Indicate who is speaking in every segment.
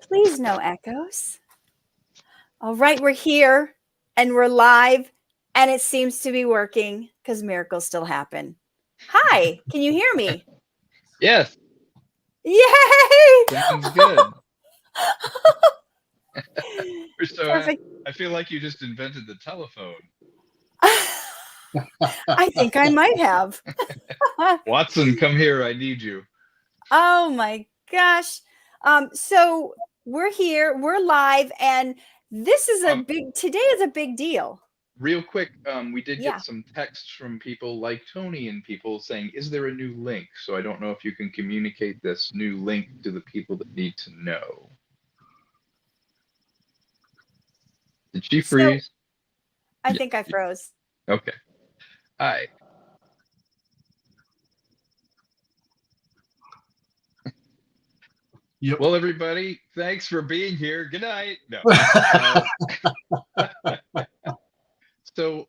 Speaker 1: Please, no echoes. All right, we're here and we're live, and it seems to be working because miracles still happen. Hi, can you hear me?
Speaker 2: Yes.
Speaker 1: Yay!
Speaker 2: Sounds good. So
Speaker 1: Perfect.
Speaker 2: I feel like you just invented the telephone.
Speaker 1: I think I might have.
Speaker 2: Watson, come here. I need you.
Speaker 1: Oh my gosh. So we're here, we're live, and this is today is a big deal.
Speaker 2: Real quick, we did
Speaker 1: Yeah.
Speaker 2: get some texts from people like Tony and people saying, is there a new link? So I don't know if you can communicate this new link to the people that need to know. Did she freeze?
Speaker 1: I think I froze.
Speaker 2: Okay. Hi.
Speaker 3: Yep.
Speaker 2: Well, everybody, thanks for being here. Good night. No. So,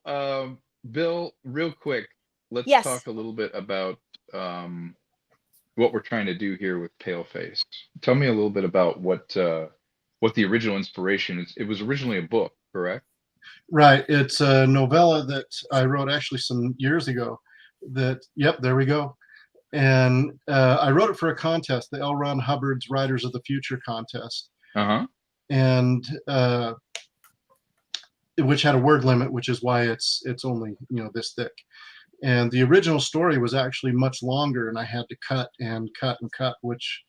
Speaker 2: Bill, real quick, let's talk a little bit about what we're trying to do here with Paleface. Tell me a little bit about what the original inspiration is. It was originally a book, correct?
Speaker 3: Right. It's a novella that I wrote actually some years ago. Yep, there we go. And I wrote it for a contest, the L. Ron Hubbard's Writers of the Future contest. And which had a word limit, which is why it's only this thick. And the original story was actually much longer, and I had to cut and cut and cut, which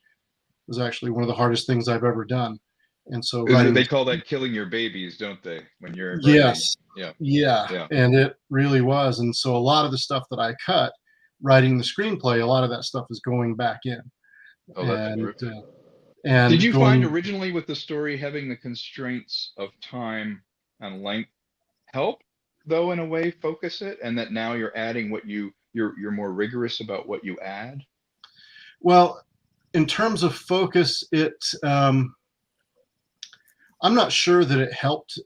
Speaker 3: was actually one of the hardest things I've ever done. And so
Speaker 2: they call that killing your babies, don't they? When you're writing?
Speaker 3: Yes. Yeah. And it really was. And so a lot of the stuff that I cut writing the screenplay, a lot of that stuff is going back in.
Speaker 2: Oh, that's terrific.
Speaker 3: And
Speaker 2: did you find originally with the story having the constraints of time and length help, though, in a way focus it, and that now you're adding what you're more rigorous about what you add?
Speaker 3: Well, in terms of focus, I'm not sure that it helped.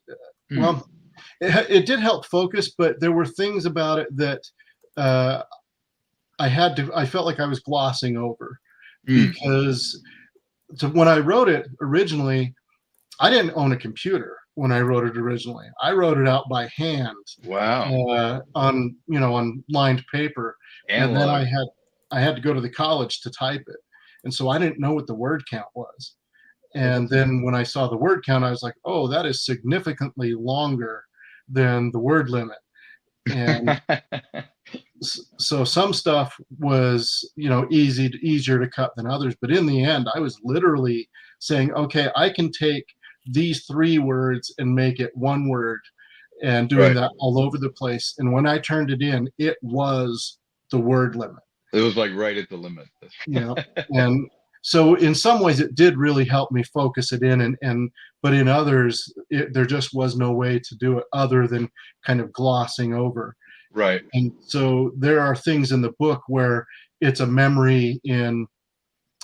Speaker 3: Well, it did help focus, but there were things about it that I felt like I was glossing over because when I wrote it originally, I didn't own a computer when I wrote it originally. I wrote it out by hand.
Speaker 2: Wow.
Speaker 3: On lined paper.
Speaker 2: Analog.
Speaker 3: And then I had to go to the college to type it. And so I didn't know what the word count was. And then when I saw the word count, I was like, oh, that is significantly longer than the word limit. And so some stuff was, easier to cut than others. But in the end, I was literally saying, okay, I can take these 3 words and make it 1 word, and doing that all over the place. And when I turned it in, it was the word limit.
Speaker 2: It was like right at the limit.
Speaker 3: And so in some ways it did really help me focus it in, but in others there just was no way to do it other than kind of glossing over.
Speaker 2: Right.
Speaker 3: And so there are things in the book where it's a memory in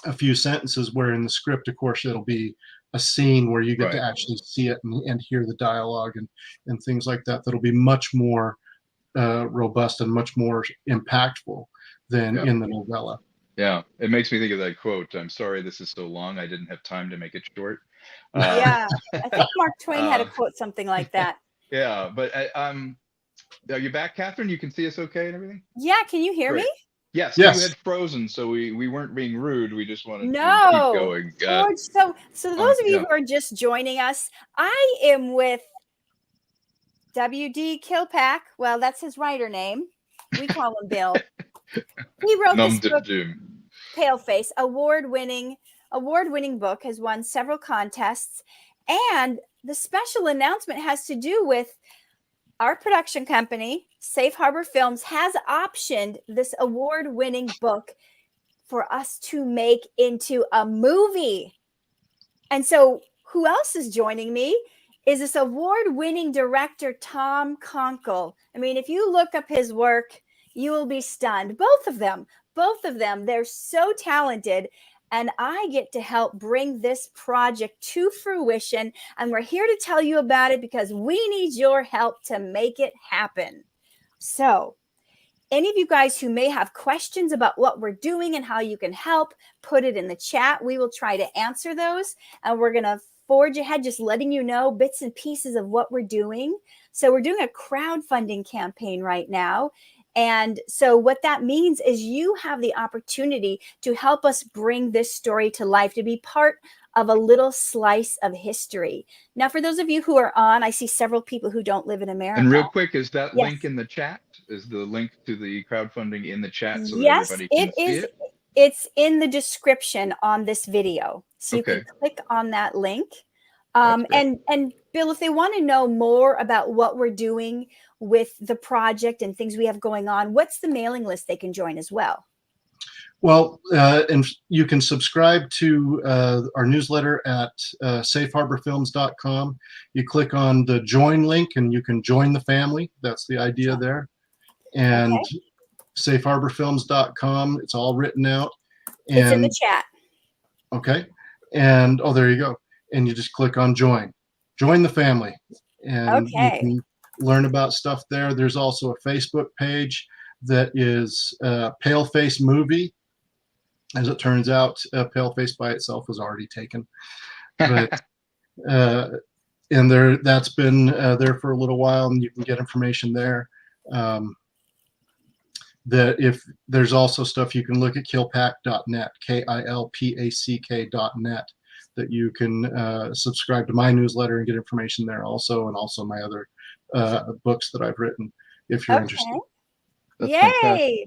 Speaker 3: a few sentences, where in the script, of course, it'll be a scene where you get to actually see it and hear the dialogue and things like that. That'll be much more robust and much more impactful than in the novella.
Speaker 2: Yeah, it makes me think of that quote. I'm sorry this is so long. I didn't have time to make it short.
Speaker 1: Yeah, I think Mark Twain had a quote something like that.
Speaker 2: Yeah, but are you back, Catherine? You can see us okay and everything?
Speaker 1: Yeah, can you hear me?
Speaker 2: Yes, you had frozen, so we weren't being rude. We just wanted to keep going.
Speaker 1: George, so those of you who are just joining us, I am with W.D. Kilpack. Well, that's his writer name. We call him Bill. He wrote this book, Paleface, award-winning book, has won several contests, and the special announcement has to do with our production company, Safe Harbor Films, has optioned this award-winning book for us to make into a movie. And so who else is joining me is this award-winning director, Tom Konkle. I mean, if you look up his work, you will be stunned. Both of them, they're so talented. And I get to help bring this project to fruition. And we're here to tell you about it because we need your help to make it happen. So any of you guys who may have questions about what we're doing and how you can help, put it in the chat. We will try to answer those, and we're going to forge ahead, just letting you know bits and pieces of what we're doing. So we're doing a crowdfunding campaign right now. And so what that means is you have the opportunity to help us bring this story to life, to be part of a little slice of history. Now, for those of you who are on, I see several people who don't live in America.
Speaker 2: And real quick, is that
Speaker 1: Yes.
Speaker 2: link in the chat? Is the link to the crowdfunding in the chat so that
Speaker 1: Yes,
Speaker 2: everybody can
Speaker 1: it
Speaker 2: see
Speaker 1: is.
Speaker 2: it?
Speaker 1: It's in the description on this video. So you
Speaker 2: Okay.
Speaker 1: can click on that link.
Speaker 2: That's great.
Speaker 1: And Bill, if they want to know more about what we're doing with the project and things we have going on, what's the mailing list they can join as well?
Speaker 3: Well, and you can subscribe to our newsletter at safeharborfilms.com. You click on the join link and you can join the family. That's the idea there. And
Speaker 1: Okay.
Speaker 3: safeharborfilms.com, it's all written out. And,
Speaker 1: it's in the chat.
Speaker 3: Okay. And, oh, there you go. And you just click on join. Join the family. And you can learn about stuff there. There's also a Facebook page that is Paleface Movie. As it turns out, Paleface by itself was already taken. But and that's been there for a little while, and you can get information there. That if there's also stuff you can look at kilpack.net, KILPACK.net, that you can subscribe to my newsletter and get information there also, and also my other books that I've written if you're interested.
Speaker 2: That's
Speaker 1: Yay!
Speaker 2: fantastic.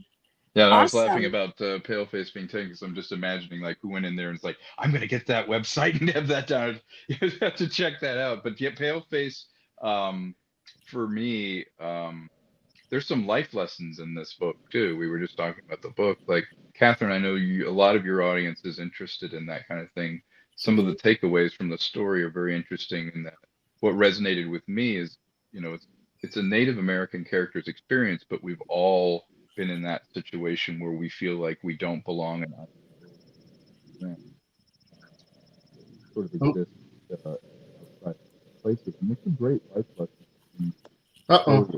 Speaker 2: Yeah, and I was
Speaker 1: Awesome.
Speaker 2: laughing about Paleface being taken because I'm just imagining like who went in there and it's like, I'm going to get that website and have that down. You have to check that out. But yeah, Paleface, for me, there's some life lessons in this book too. We were just talking about the book. Like Katherine, I know a lot of your audience is interested in that kind of thing. Some of the takeaways from the story are very interesting. And that what resonated with me is, you know, it's a Native American character's experience, but we've all been in that situation where we feel like we don't belong in sort of exist outside places. And it's a great life lesson.
Speaker 3: Uh-oh.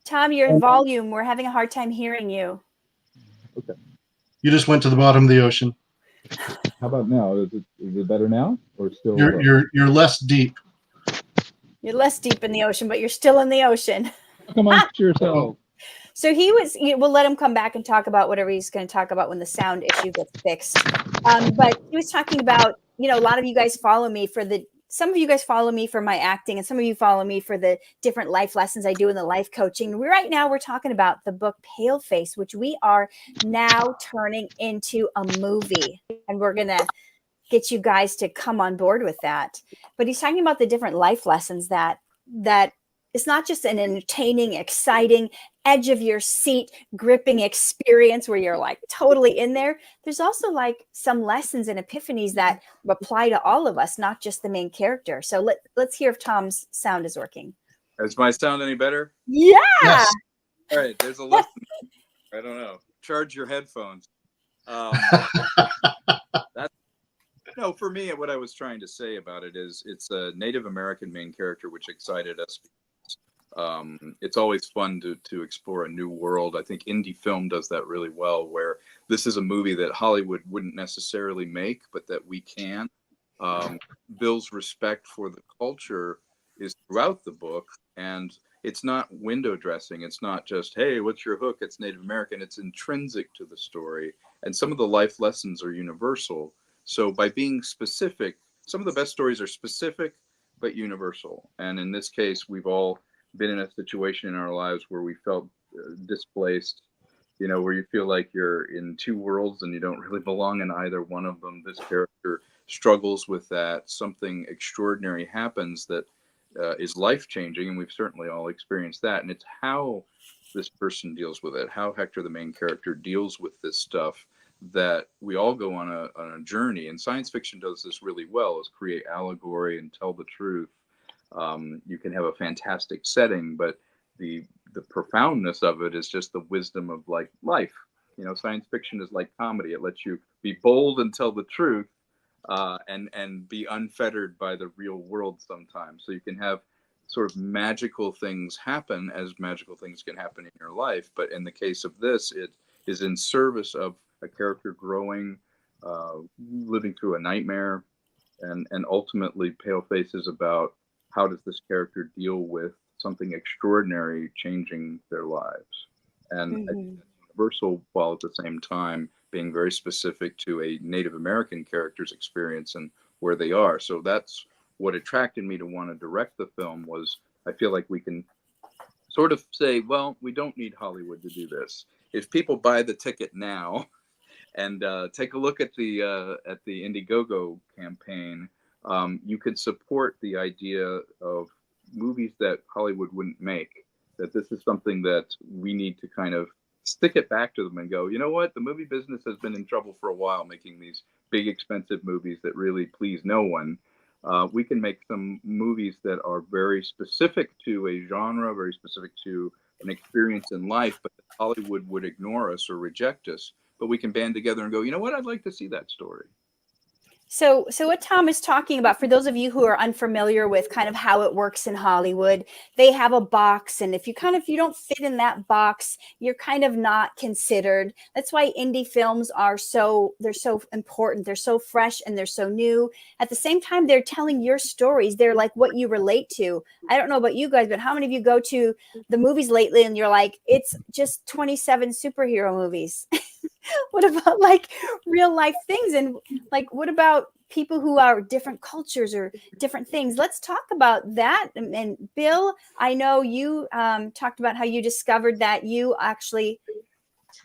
Speaker 1: Tom, your volume, we're having a hard time hearing you.
Speaker 2: Okay.
Speaker 3: You just went to the bottom of the ocean.
Speaker 2: How about now? Is it better now or still?
Speaker 3: You're less deep.
Speaker 1: You're less deep in the ocean, but you're still in the ocean.
Speaker 2: Come on, yourself.
Speaker 1: So we'll let him come back and talk about whatever he's going to talk about when the sound issue gets fixed. But he was talking about, you know, a lot of you guys follow me some of you guys follow me for my acting, and some of you follow me for the different life lessons I do in the life coaching. Right now we're talking about the book Paleface, which we are now turning into a movie, and we're going to get you guys to come on board with that. But he's talking about the different life lessons that it's not just an entertaining, exciting, edge of your seat, gripping experience where you're like totally in there. There's also like some lessons and epiphanies that apply to all of us, not just the main character. So let's hear if Tom's sound is working.
Speaker 4: Is my sound any better?
Speaker 1: Yeah.
Speaker 3: Yes.
Speaker 4: All right. There's a lesson. I don't know. Charge your headphones. No, for me, what I was trying to say about it is it's a Native American main character, which excited us. It's always fun to explore a new world. I think indie film does that really well, where this is a movie that Hollywood wouldn't necessarily make, but that we can. Bill's respect for the culture is throughout the book, and it's not window dressing. It's not just, hey, what's your hook? It's Native American. It's intrinsic to the story, and some of the life lessons are universal. So by being specific, some of the best stories are specific but universal. And in this case, we've all been in a situation in our lives where we felt displaced, you know, where you feel like you're in two worlds and you don't really belong in either one of them. This character struggles with that. Something extraordinary happens that is life-changing, and we've certainly all experienced that. And it's how this person deals with it, how Hector, the main character, deals with this stuff, that we all go on a journey. And science fiction does this really well, is create allegory and tell the truth. You can have a fantastic setting, but the profoundness of it is just the wisdom of like life. You know, science fiction is like comedy. It lets you be bold and tell the truth, and be unfettered by the real world sometimes. So you can have sort of magical things happen, as magical things can happen in your life. But in the case of this, it is in service of a character growing, living through a nightmare, and ultimately Paleface is about how does this character deal with something extraordinary changing their lives. And I think that's universal, while at the same time being very specific to a Native American character's experience and where they are. So that's what attracted me to want to direct the film. Was I feel like we can sort of say, well, we don't need Hollywood to do this. If people buy the ticket now and take a look at the Indiegogo campaign, you could support the idea of movies that Hollywood wouldn't make. That this is something that we need to kind of stick it back to them and go, you know what, the movie business has been in trouble for a while making these big expensive movies that really please no one. We can make some movies that are very specific to a genre, very specific to an experience in life, but Hollywood would ignore us or reject us. But we can band together and go, you know what, I'd like to see that story.
Speaker 1: So what Tom is talking about, for those of you who are unfamiliar with kind of how it works in Hollywood, they have a box, and if you don't fit in that box, you're kind of not considered. That's why indie films are so important. They're so fresh and they're so new. At the same time, they're telling your stories. They're like what you relate to. I don't know about you guys, but how many of you go to the movies lately and you're like, it's just 27 superhero movies? What about like real life things? And like, what about people who are different cultures or different things? Let's talk about that. And Bill, I know you talked about how you discovered that you actually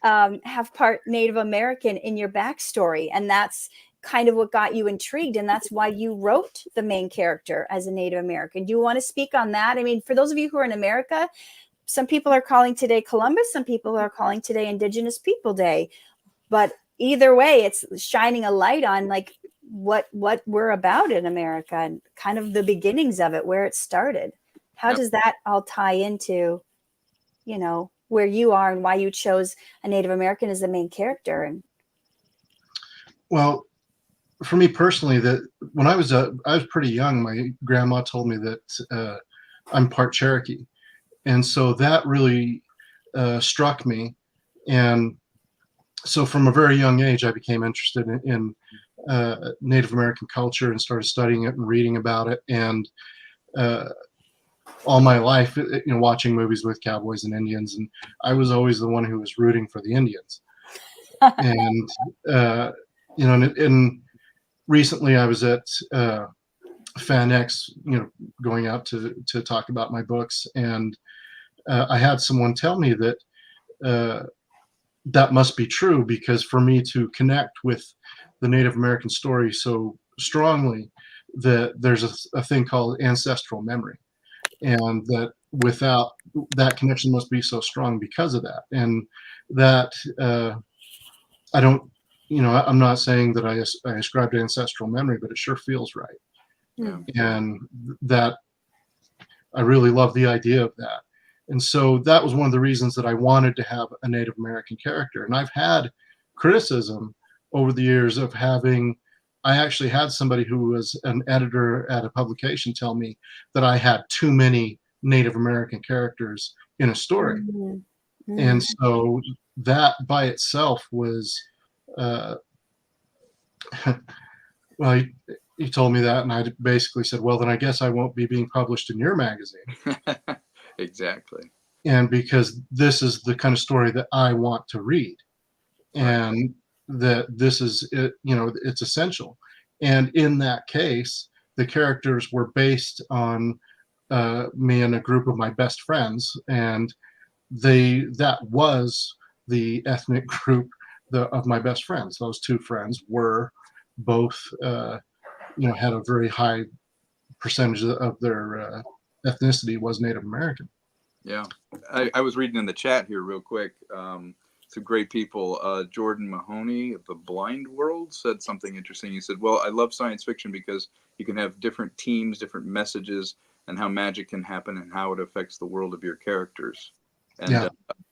Speaker 1: have part Native American in your backstory. And that's kind of what got you intrigued. And that's why you wrote the main character as a Native American. Do you want to speak on that? I mean, for those of you who are in America, some people are calling today Columbus. Some people are calling today Indigenous People Day. But either way, it's shining a light on like what we're about in America and kind of the beginnings of it, where it started. How does that all tie into, you know, where you are and why you chose a Native American as the main character? And
Speaker 3: well, for me personally, that when I was pretty young, my grandma told me that I'm part Cherokee, and so that really struck me. And so from a very young age, I became interested in Native American culture and started studying it and reading about it. And all my life, you know, watching movies with cowboys and Indians, and I was always the one who was rooting for the Indians. And you know, and recently I was at FanX, you know, going out to talk about my books, and I had someone tell me that that must be true, because for me to connect with the Native American story so strongly, that there's a thing called ancestral memory, and that without that connection must be so strong because of that. And that I don't, you know, I'm not saying that I ascribe to ancestral memory, but it sure feels right.
Speaker 4: Yeah.
Speaker 3: And that I really love the idea of that. And so that was one of the reasons that I wanted to have a Native American character. And I've had criticism over the years of having, I actually had somebody who was an editor at a publication tell me that I had too many Native American characters in a story. Mm-hmm. And so that by itself was, well, he told me that, and I basically said, well, then I guess I won't be being published in your magazine.
Speaker 4: Exactly.
Speaker 3: And because this is the kind of story that I want to read, and that this is, you know, it's essential. And in that case, the characters were based on me and a group of my best friends, and that was the ethnic group of my best friends. Those two friends were both, you know, had a very high percentage of their ethnicity was Native American.
Speaker 4: Yeah, I was reading in the chat here real quick. Some great people. Jordan Mahoney of the Blind World said something interesting. He said, well, I love science fiction because you can have different teams, different messages, and how magic can happen and how it affects the world of your characters. And I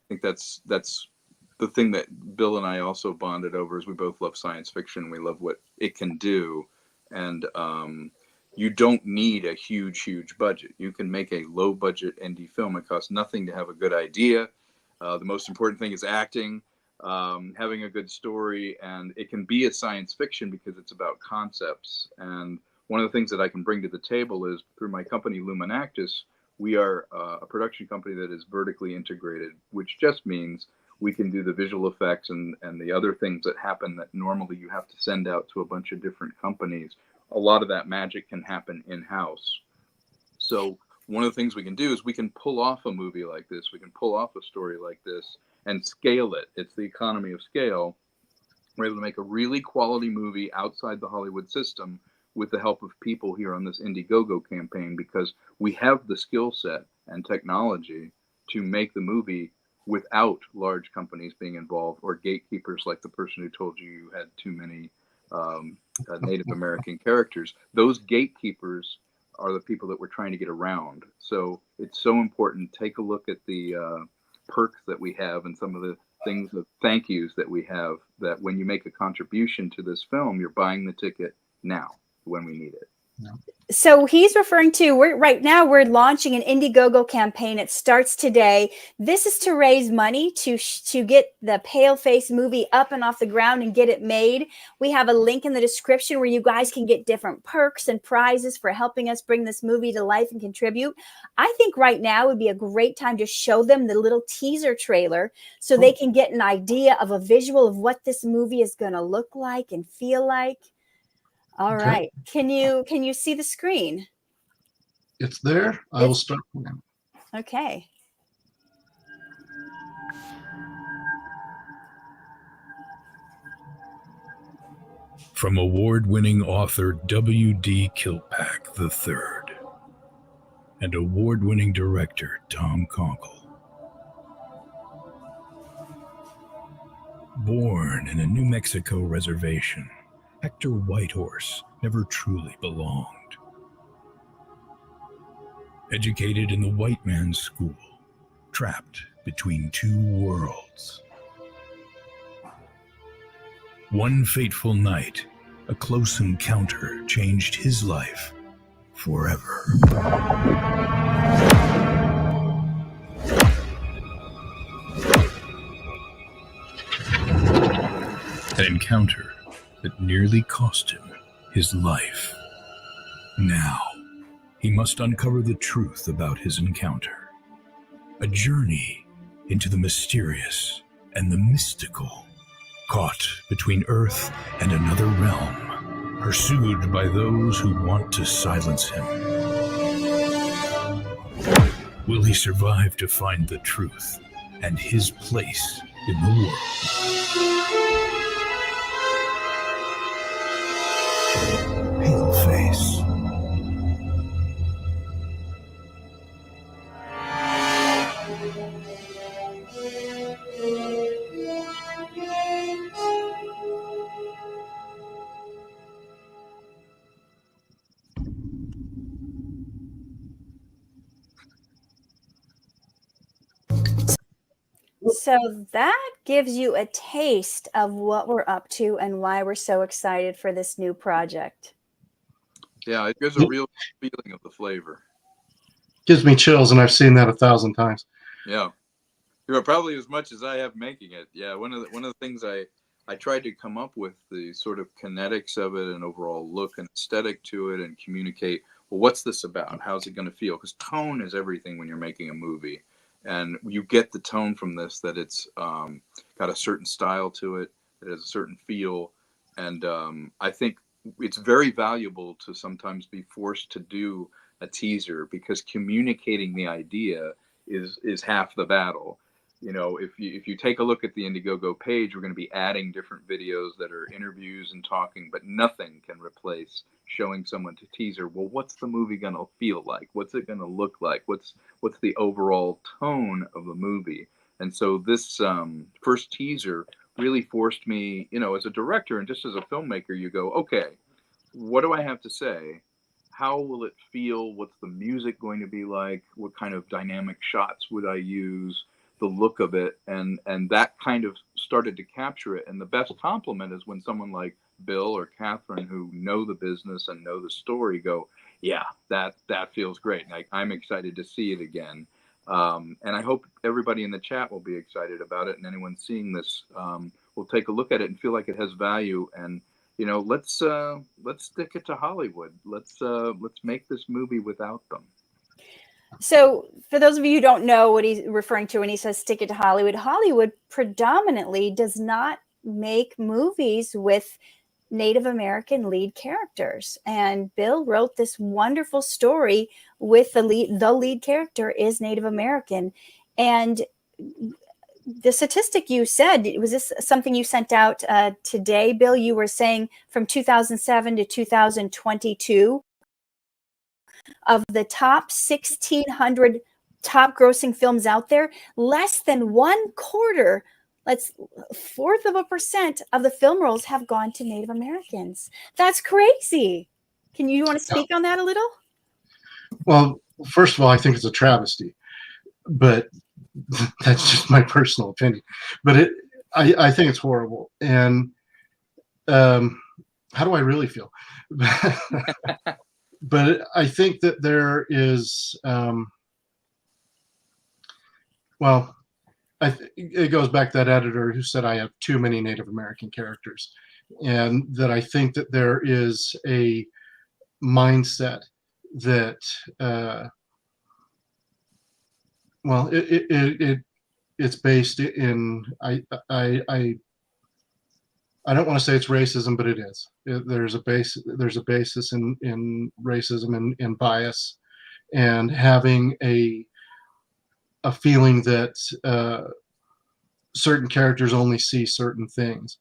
Speaker 4: think that's the thing that Bill and I also bonded over, is we both love science fiction. We love what it can do. And you don't need a huge budget. You can make a low budget indie film. It costs nothing to have a good idea. The most important thing is acting, having a good story, and it can be a science fiction because it's about concepts. And one of the things that I can bring to the table is through my company Luminactus, we are a production company that is vertically integrated, which just means we can do the visual effects and the other things that happen that normally you have to send out to a bunch of different companies. A lot of that magic can happen in-house. So one of the things we can do is we can pull off a movie like this. We can pull off a story like this and scale it. It's the economy of scale. We're able to make a really quality movie outside the Hollywood system with the help of people here on this Indiegogo campaign, because we have the skill set and technology to make the movie without large companies being involved or gatekeepers like the person who told you had too many Native American characters. Those gatekeepers are the people that we're trying to get around. So it's so important. Take a look at the perks that we have and some of the things, the thank yous that we have, that when you make a contribution to this film, you're buying the ticket now when we need it.
Speaker 3: No.
Speaker 1: So he's referring to, right now we're launching an Indiegogo campaign. It starts today. This is to raise money to get the Paleface movie up and off the ground and get it made. We have a link in the description where you guys can get different perks and prizes for helping us bring this movie to life and contribute. I think right now would be a great time to show them the little teaser trailer so they can get an idea of a visual of what this movie is going to look like and feel like. All right. Can you see the screen?
Speaker 3: It's there. I will start now.
Speaker 1: Okay.
Speaker 5: From award-winning author W.D. Kilpack III and award-winning director Tom Konkle. Born in a New Mexico reservation, Hector Whitehorse never truly belonged. Educated in the white man's school, trapped between two worlds. One fateful night, a close encounter changed his life forever. An encounter that nearly cost him his life. Now, he must uncover the truth about his encounter. A journey into the mysterious and the mystical, caught between Earth and another realm, pursued by those who want to silence him. Will he survive to find the truth and his place in the world? Paleface.
Speaker 1: So that gives you a taste of what we're up to and why we're so excited for this new project.
Speaker 4: Yeah, it gives a real feeling of the flavor.
Speaker 3: Gives me chills, and I've seen that 1,000 times.
Speaker 4: Yeah, probably as much as I have making it. Yeah, one of the things I tried to come up with, the sort of kinetics of it and overall look and aesthetic to it, and communicate, well, what's this about? How's it going to feel? Because tone is everything when you're making a movie. And you get the tone from this, that it's got a certain style to it, it has a certain feel. And I think it's very valuable to sometimes be forced to do a teaser, because communicating the idea is half the battle. You know, if you take a look at the Indiegogo page, we're going to be adding different videos that are interviews and talking, but nothing can replace showing someone to teaser. Well, what's the movie going to feel like? What's it going to look like? What's the overall tone of the movie? And so this first teaser really forced me, you know, as a director and just as a filmmaker, you go, okay, what do I have to say? How will it feel? What's the music going to be like? What kind of dynamic shots would I use? The look of it, and that kind of started to capture it. And the best compliment is when someone like Bill or Catherine, who know the business and know the story, go, yeah, that feels great. I'm excited to see it again. And I hope everybody in the chat will be excited about it, and anyone seeing this will take a look at it and feel like it has value. And let's stick it to Hollywood. Let's make this movie without them.
Speaker 1: So for those of you who don't know what he's referring to when he says stick it to Hollywood, Hollywood predominantly does not make movies with Native American lead characters. And Bill wrote this wonderful story with the lead character is Native American. And the statistic you said, was this something you sent out today, Bill? You were saying from 2007 to 2022, of the top 1,600 top grossing films out there, less than 1/4, that's 1/4% of the film roles have gone to Native Americans. That's crazy. You want to speak on that a little?
Speaker 3: Well, first of all, I think it's a travesty, but that's just my personal opinion. But I think it's horrible. And how do I really feel? But I think that there is, well, it goes back to that editor who said I have too many Native American characters, and that I think that there is a mindset that, well, it's based in, I don't want to say it's racism, but it is. There's a basis in racism and bias, and having a feeling that certain characters only see certain things.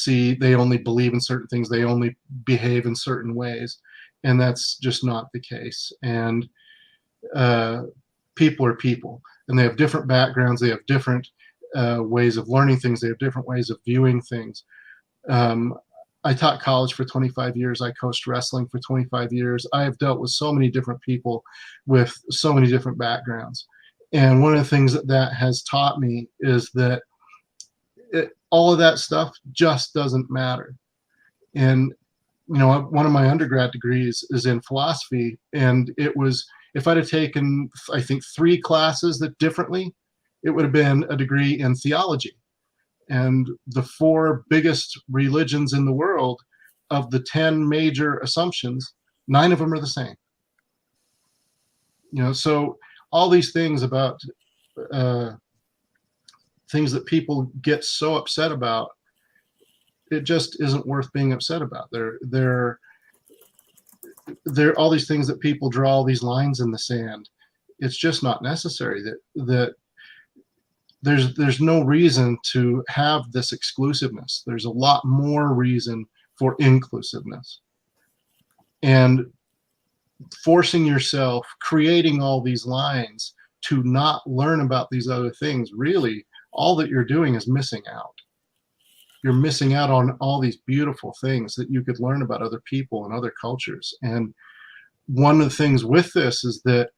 Speaker 3: They only believe in certain things. They only behave in certain ways, and that's just not the case. And people are people, and they have different backgrounds. They have different ways of learning things. They have different ways of viewing things. I taught college for 25 years. I coached wrestling for 25 years. I have dealt with so many different people with so many different backgrounds. And one of the things that has taught me is that all of that stuff just doesn't matter. And, one of my undergrad degrees is in philosophy. And it was, if I'd have taken, I think, 3 classes that differently, it would have been a degree in theology. And the 4 biggest religions in the world, of the 10 major assumptions, 9 of them are the same. So all these things about things that people get so upset about, it just isn't worth being upset about. There all these things that people draw all these lines in the sand. It's just not necessary. That there's no reason to have this exclusiveness. There's a lot more reason for inclusiveness. And forcing yourself, creating all these lines to not learn about these other things, really, all that you're doing is missing out. You're missing out on all these beautiful things that you could learn about other people and other cultures. And one of the things with this is that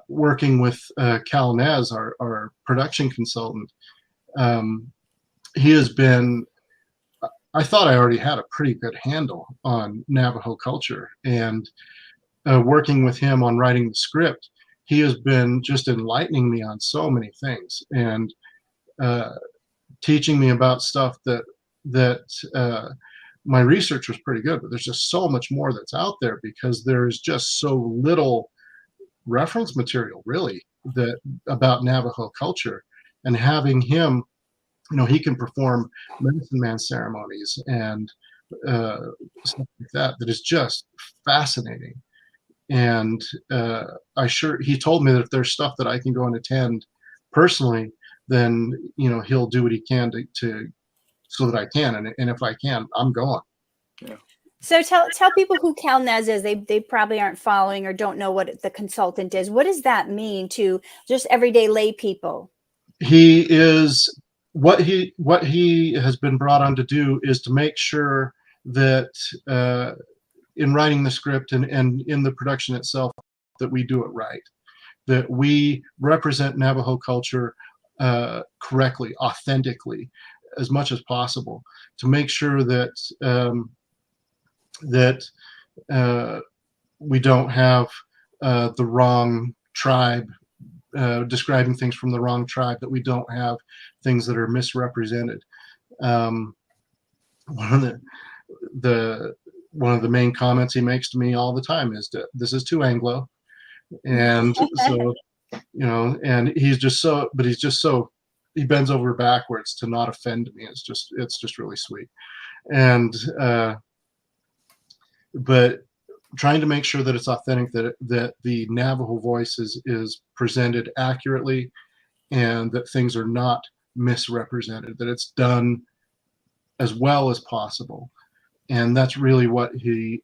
Speaker 3: working with Cal Nez, our production consultant, he has been, I thought I already had a pretty good handle on Navajo culture, and working with him on writing the script, he has been just enlightening me on so many things, and teaching me about stuff that my research was pretty good, but there's just so much more that's out there because there's just so little reference material really about Navajo culture. And having him, he can perform medicine man ceremonies and stuff like that is just fascinating. And he told me that if there's stuff that I can go and attend personally, then he'll do what he can to so that I can, and if I can, I'm going.
Speaker 4: Yeah.
Speaker 1: So tell people who Cal Nez is. They probably aren't following or don't know what the consultant is. What does that mean to just everyday lay people?
Speaker 3: He is what he has been brought on to do is to make sure that in writing the script and in the production itself, that we do it right, that we represent Navajo culture correctly, authentically, as much as possible, to make sure that we don't have the wrong tribe, describing things from the wrong tribe, that we don't have things that are misrepresented. One of the main comments he makes to me all the time is that this is too Anglo. And so, and he's just so, he bends over backwards to not offend me. It's just really sweet. And, but trying to make sure that it's authentic, that the Navajo voice is presented accurately, and that things are not misrepresented, that it's done as well as possible. And that's really what he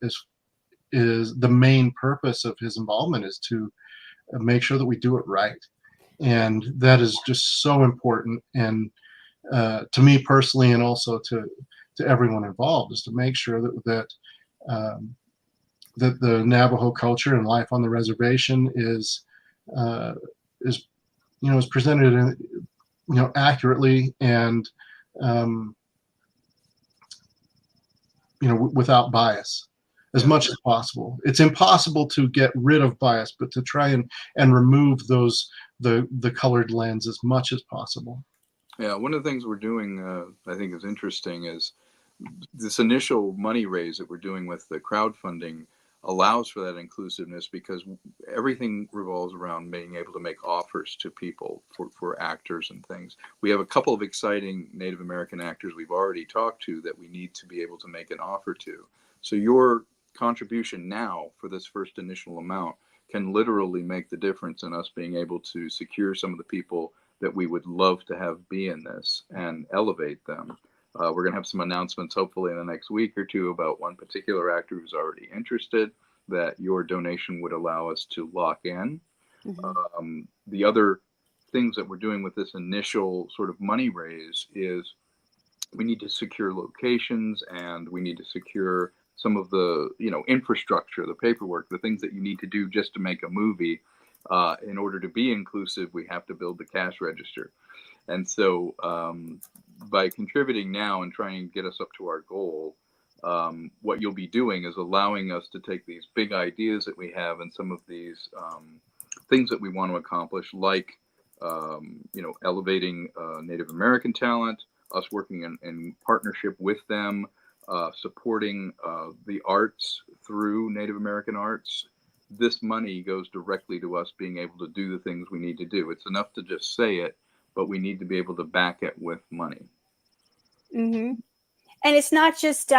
Speaker 3: is the main purpose of his involvement, is to make sure that we do it right. And that is just so important. And to me personally, and also to everyone involved, is to make sure that the Navajo culture and life on the reservation is presented in, accurately, and without bias as much as possible. It's impossible to get rid of bias, but to try and remove the colored lens as much as possible.
Speaker 4: Yeah, one of the things we're doing, I think is interesting, is this initial money raise that we're doing with the crowdfunding allows for that inclusiveness, because everything revolves around being able to make offers to people for actors and things. We have a couple of exciting Native American actors we've already talked to that we need to be able to make an offer to. So your contribution now for this first initial amount can literally make the difference in us being able to secure some of the people that we would love to have be in this and elevate them. We're going to have some announcements hopefully in the next week or two about one particular actor who's already interested, that your donation would allow us to lock in. Mm-hmm. The other things that we're doing with this initial sort of money raise is we need to secure locations, and we need to secure some of the infrastructure, the paperwork, the things that you need to do just to make a movie. In order to be inclusive, we have to build the cash register. And so by contributing now and trying to get us up to our goal, what you'll be doing is allowing us to take these big ideas that we have and some of these things that we want to accomplish, like elevating Native American talent, us working in partnership with them, supporting the arts through Native American arts. This money goes directly to us being able to do the things we need to do. It's enough to just say it, but we need to be able to back it with money.
Speaker 1: Mm-hmm. And it's not just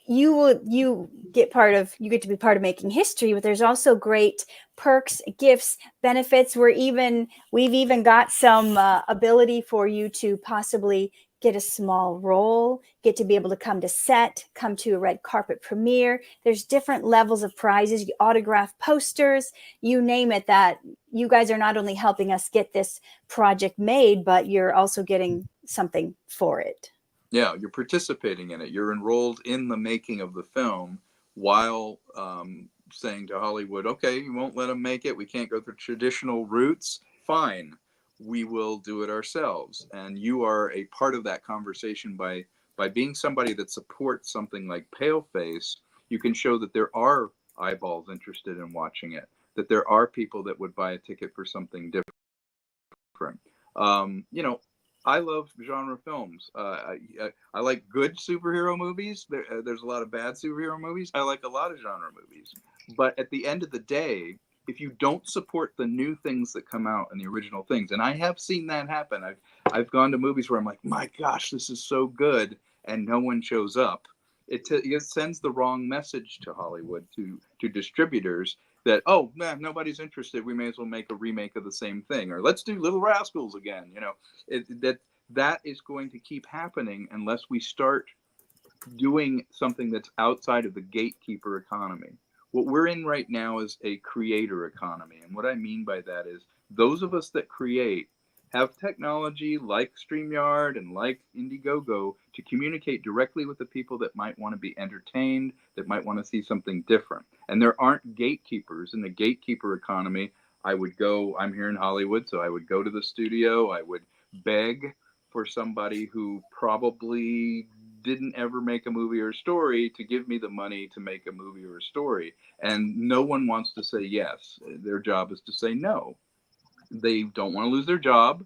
Speaker 1: you get to be part of making history, but there's also great perks, gifts, benefits. We've even got some ability for you to possibly get a small role, get to be able to come to set, come to a red carpet premiere. There's different levels of prizes, autograph posters, you name it, that you guys are not only helping us get this project made, but you're also getting something for it.
Speaker 4: Yeah, you're participating in it. You're enrolled in the making of the film while saying to Hollywood, okay, you won't let them make it. We can't go through traditional routes. Fine. We will do it ourselves. And you are a part of that conversation by being somebody that supports something like Paleface. You can show that there are eyeballs interested in watching it, that there are people that would buy a ticket for something different. I love genre films. I like good superhero movies. There's a lot of bad superhero movies. I like a lot of genre movies. But at the end of the day, if you don't support the new things that come out and the original things, and I have seen that happen. I've gone to movies where I'm like, my gosh, this is so good, and no one shows up. It sends the wrong message to Hollywood, to distributors, that, oh man, nobody's interested. We may as well make a remake of the same thing, or let's do Little Rascals again. That is going to keep happening unless we start doing something that's outside of the gatekeeper economy. What we're in right now is a creator economy. And what I mean by that is those of us that create have technology like StreamYard and like Indiegogo to communicate directly with the people that might want to be entertained, that might want to see something different. And there aren't gatekeepers. In the gatekeeper economy, I'm here in Hollywood, so I would go to the studio, I would beg for somebody who probably didn't ever make a movie or a story to give me the money to make a movie or a story. And no one wants to say yes. Their job is to say no. They don't want to lose their job.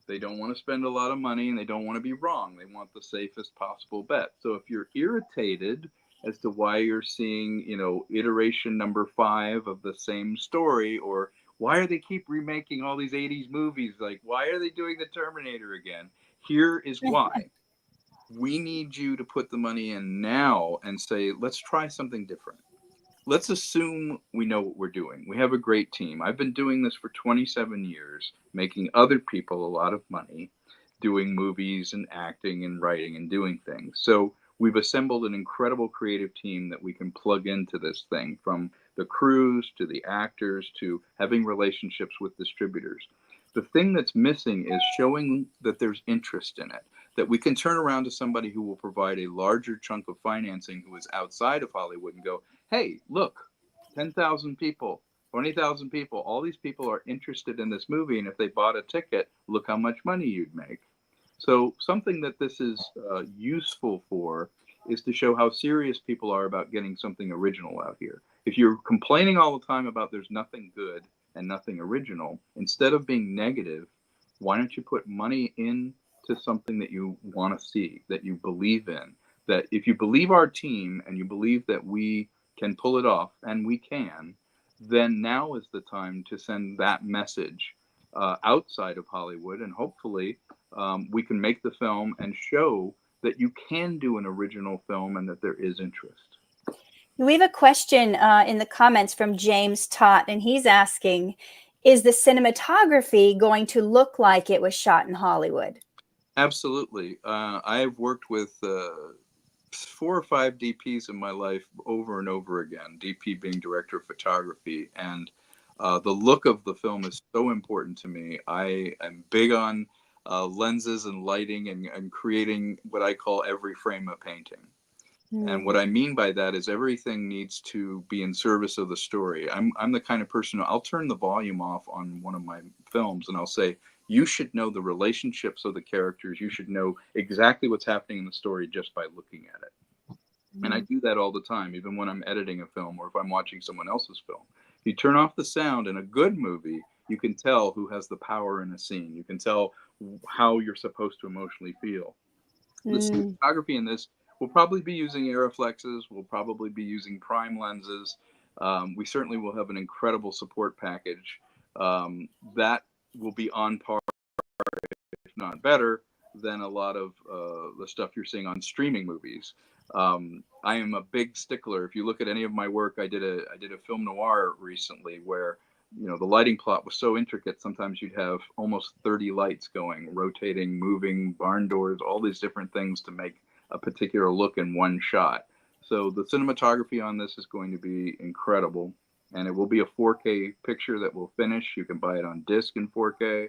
Speaker 4: They don't want to spend a lot of money, and they don't want to be wrong. They want the safest possible bet. So if you're irritated as to why you're seeing, iteration number 5 of the same story, or why are they keep remaking all these 80s movies? Like, why are they doing the Terminator again? Here is why. We need you to put the money in now and say, let's try something different. Let's assume we know what we're doing. We have a great team. I've been doing this for 27 years, making other people a lot of money, doing movies and acting and writing and doing things. So we've assembled an incredible creative team that we can plug into this thing, from the crews to the actors to having relationships with distributors. The thing that's missing is showing that there's interest in it, that we can turn around to somebody who will provide a larger chunk of financing who is outside of Hollywood and go, hey, look, 10,000 people, 20,000 people, all these people are interested in this movie, and if they bought a ticket, look how much money you'd make. So something that this is useful for is to show how serious people are about getting something original out here. If you're complaining all the time about there's nothing good and nothing original, instead of being negative, why don't you put money into something that you want to see, that you believe in, that if you believe our team and you believe that we can pull it off, and we can, then now is the time to send that message outside of Hollywood, and hopefully we can make the film and show that you can do an original film and that there is interest.
Speaker 1: We have a question in the comments from James Tott, and he's asking, is the cinematography going to look like it was shot in Hollywood?
Speaker 4: Absolutely. I have worked with 4 or 5 DPs in my life over and over again, DP being director of photography, and the look of the film is so important to me. I am big on lenses and lighting and creating what I call every frame a painting. And what I mean by that is everything needs to be in service of the story. I'm the kind of person, I'll turn the volume off on one of my films and I'll say, you should know the relationships of the characters. You should know exactly what's happening in the story just by looking at it. And I do that all the time, even when I'm editing a film or if I'm watching someone else's film. If you turn off the sound in a good movie, you can tell who has the power in a scene. You can tell how you're supposed to emotionally feel. The cinematography in this, we'll probably be using Aeroflexes. We'll probably be using prime lenses. We certainly will have an incredible support package that will be on par, if not better, than a lot of the stuff you're seeing on streaming movies. I am a big stickler. If you look at any of my work, I did a film noir recently where the lighting plot was so intricate. Sometimes you'd have almost 30 lights going, rotating, moving, barn doors, all these different things to make a particular look in one shot. So the cinematography on this is going to be incredible, and it will be a 4K picture that will finish. You can buy it on disc in 4K.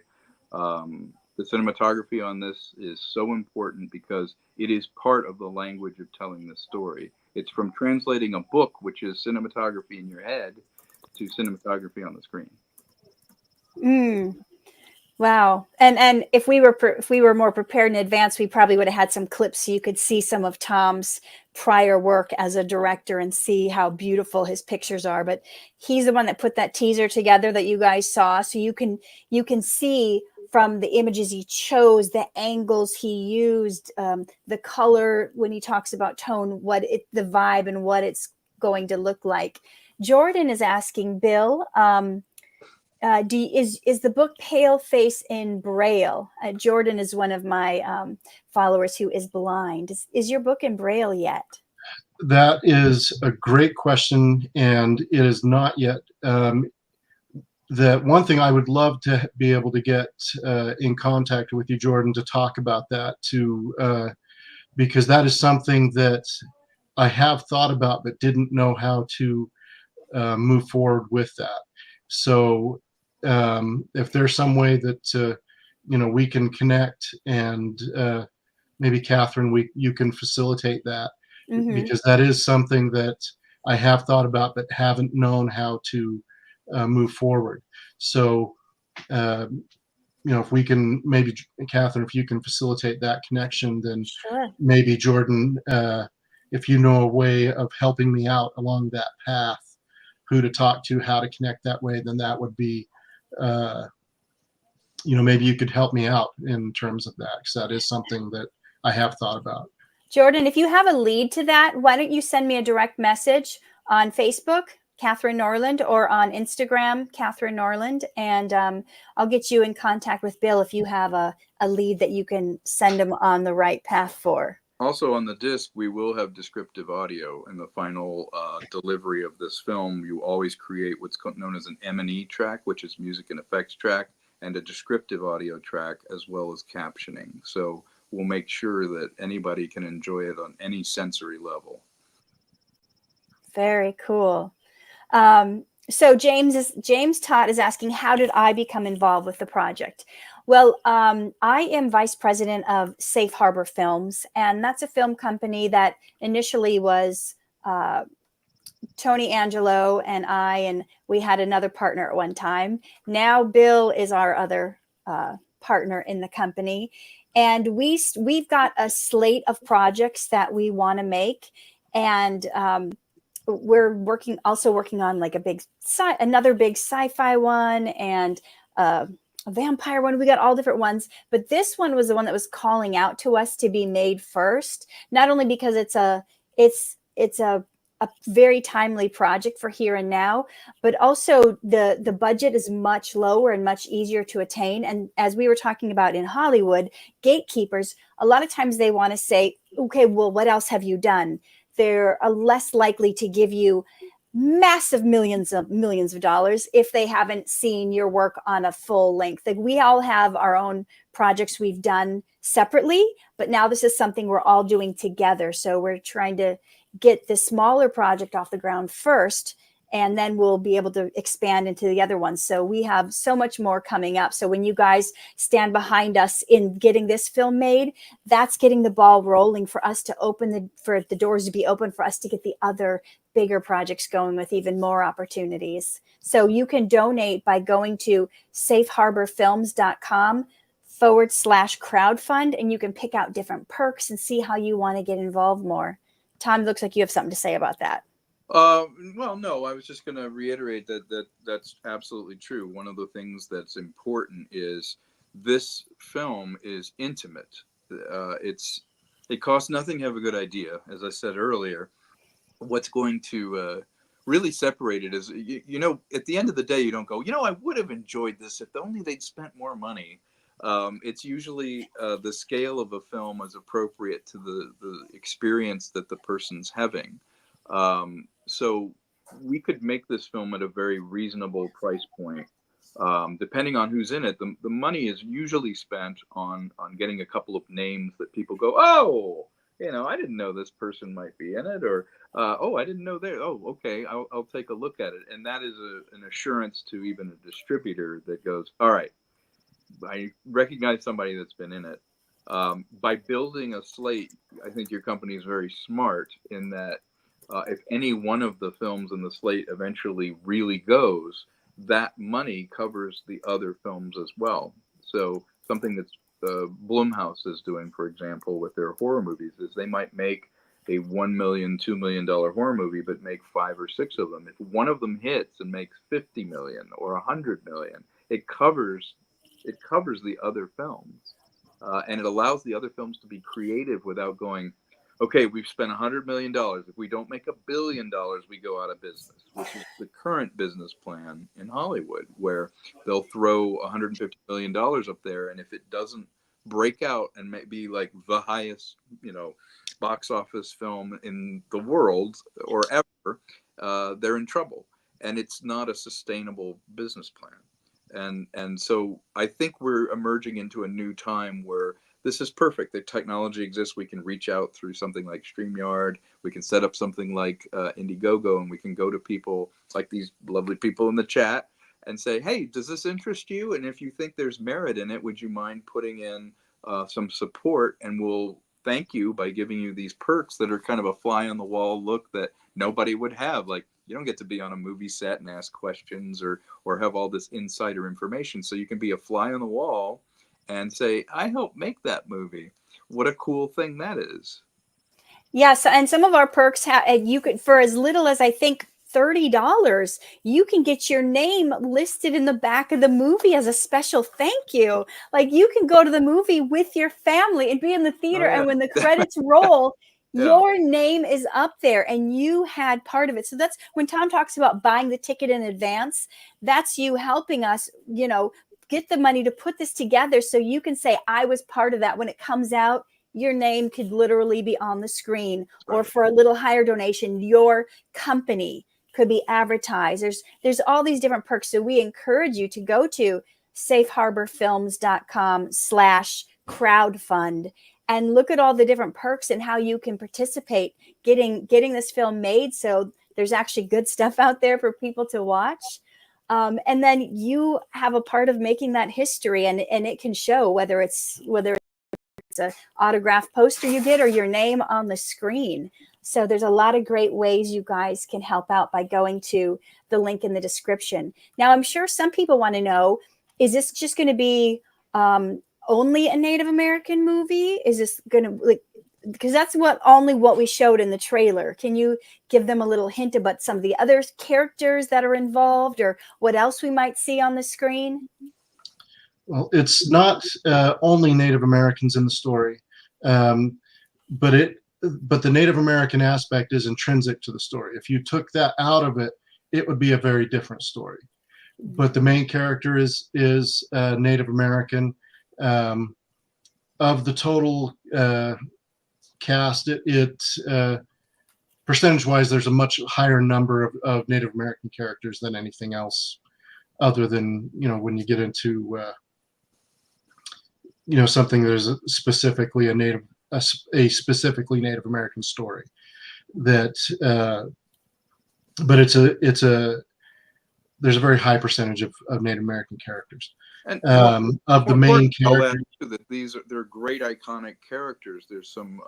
Speaker 4: The cinematography on this is so important because it is part of the language of telling the story. It's from translating a book, which is cinematography in your head, to cinematography on the screen.
Speaker 1: Wow. And if we were more prepared in advance, we probably would have had some clips so you could see some of Tom's prior work as a director and see how beautiful his pictures are. But he's the one that put that teaser together that you guys saw. So you can see from the images he chose, the angles he used, the color when he talks about tone, the vibe and what it's going to look like. Jordan is asking, Bill, is the book Pale Face in Braille? Jordan is one of my followers who is blind. Is your book in Braille yet?
Speaker 3: That is a great question, and it is not yet. The one thing I would love to be able to get in contact with you, Jordan, to talk about that because that is something that I have thought about but didn't know how to move forward with that. So if there's some way that we can connect, and maybe Catherine, you can facilitate that, because that is something that I have thought about but haven't known how to move forward. So if we can, maybe Catherine, if you can facilitate that connection, then
Speaker 1: Sure.
Speaker 3: maybe Jordan, if you know a way of helping me out along that path, who to talk to, how to connect that way, then that would be, maybe you could help me out in terms of that, because that is something that I have thought about.
Speaker 1: Jordan, if you have a lead to that, why don't you send me a direct message on Facebook, Katherine Norland, or on Instagram, Katherine Norland, and I'll get you in contact with Bill if you have a lead that you can send him on the right path for.
Speaker 4: Also on the disc, we will have descriptive audio in the final delivery of this film. You always create what's known as an M&E track, which is music and effects track, and a descriptive audio track, as well as captioning. So we'll make sure that anybody can enjoy it on any sensory level.
Speaker 1: Very cool. So James Todd is asking, how did I become involved with the project? Well, I am vice president of Safe Harbor Films, and that's a film company that initially was Tony Angelo and I, and we had another partner at one time. Now Bill is our other partner in the company, and we've got a slate of projects that we want to make, and we're also working on like another big sci-fi one and a vampire one. We got all different ones, but this one was the one that was calling out to us to be made first, not only because it's a very timely project for here and now, but also the budget is much lower and much easier to attain. And as we were talking about in Hollywood, gatekeepers, a lot of times they want to say, okay, well, what else have you done? They're less likely to give you massive millions of dollars if they haven't seen your work on a full length. Like, we all have our own projects we've done separately, but now this is something we're all doing together. So we're trying to get the smaller project off the ground first, and then we'll be able to expand into the other ones. So we have so much more coming up. So when you guys stand behind us in getting this film made, that's getting the ball rolling for us to for the doors to be open for us to get the other bigger projects going with even more opportunities. So you can donate by going to safeharborfilms.com/crowdfund, and you can pick out different perks and see how you want to get involved more. Tom, looks like you have something to say about that.
Speaker 4: Well, no, I was just going to reiterate that's absolutely true. One of the things that's important is this film is intimate. It costs nothing to have a good idea. As I said earlier, what's going to really separate it is, at the end of the day, you don't go, I would have enjoyed this if only they'd spent more money. It's usually the scale of a film is appropriate to the experience that the person's having. So we could make this film at a very reasonable price point. Depending on who's in it, the money is usually spent on getting a couple of names that people go, oh, I didn't know this person might be in it, or oh, I didn't know there. Oh, okay, I'll take a look at it. And that is an assurance to even a distributor that goes, all right, I recognize somebody that's been in it. By building a slate, I think your company is very smart in that if any one of the films in the slate eventually really goes, that money covers the other films as well. So something that's Blumhouse is doing, for example, with their horror movies, is they might make a $1 million, $2 million horror movie, but make 5 or 6 of them. If one of them hits and makes 50 million or 100 million, it covers the other films, and it allows the other films to be creative without going, okay, we've spent $100 million. If we don't make $1 billion, we go out of business, which is the current business plan in Hollywood, where they'll throw $150 million up there, and if it doesn't break out and be like the highest, box office film in the world or ever, they're in trouble, and it's not a sustainable business plan. And so I think we're emerging into a new time where this is perfect. The technology exists. We can reach out through something like StreamYard. We can set up something like Indiegogo, and we can go to people like these lovely people in the chat and say, hey, does this interest you? And if you think there's merit in it, would you mind putting in some support? And we'll thank you by giving you these perks that are kind of a fly on the wall look that nobody would have. Like, you don't get to be on a movie set and ask questions or have all this insider information. So you can be a fly on the wall and say, I helped make that movie. What a cool thing that is.
Speaker 1: Yes, and some of our perks you could, for as little as I think $30, you can get your name listed in the back of the movie as a special thank you. Like, you can go to the movie with your family and be in the theater, and when the credits roll, your name is up there and you had part of it. So that's when Tom talks about buying the ticket in advance, that's you helping us, get the money to put this together so you can say, I was part of that. When it comes out, your name could literally be on the screen, or for a little higher donation, your company could be advertised. There's all these different perks. So we encourage you to go to safeharborfilms.com/crowdfund and look at all the different perks and how you can participate getting this film made. So there's actually good stuff out there for people to watch. And then you have a part of making that history, and it can show whether it's an autograph poster you get or your name on the screen. So there's a lot of great ways you guys can help out by going to the link in the description. Now, I'm sure some people want to know, is this just going to be only a Native American movie? Is this going to, because that's only what we showed in the trailer. Can you give them a little hint about some of the other characters that are involved, or what else we might see on the screen?
Speaker 3: Well, it's not only Native Americans in the story, but the Native American aspect is intrinsic to the story. If you took that out of it, it would be a very different story. But the main character is Native American. Of the total cast, percentage-wise, there's a much higher number of Native American characters than anything else, other than when you get into something that is specifically a specifically Native American story. That, but there's a very high percentage of Native American characters.
Speaker 4: And
Speaker 3: of the main characters,
Speaker 4: they're great iconic characters. There's some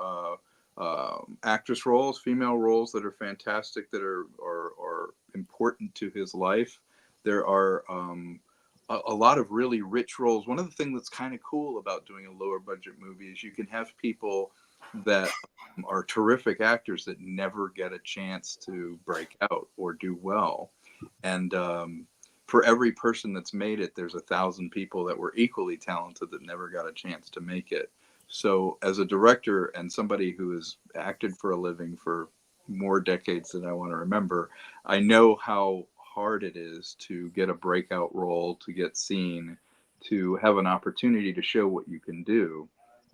Speaker 4: actress roles, female roles that are fantastic, that are important to his life. There are a lot of really rich roles. One of the things that's kind of cool about doing a lower budget movie is you can have people that are terrific actors that never get a chance to break out or do well. And for every person that's made it, there's 1,000 people that were equally talented that never got a chance to make it. So as a director and somebody who has acted for a living for more decades than I want to remember, I know how hard it is to get a breakout role, to get seen, to have an opportunity to show what you can do.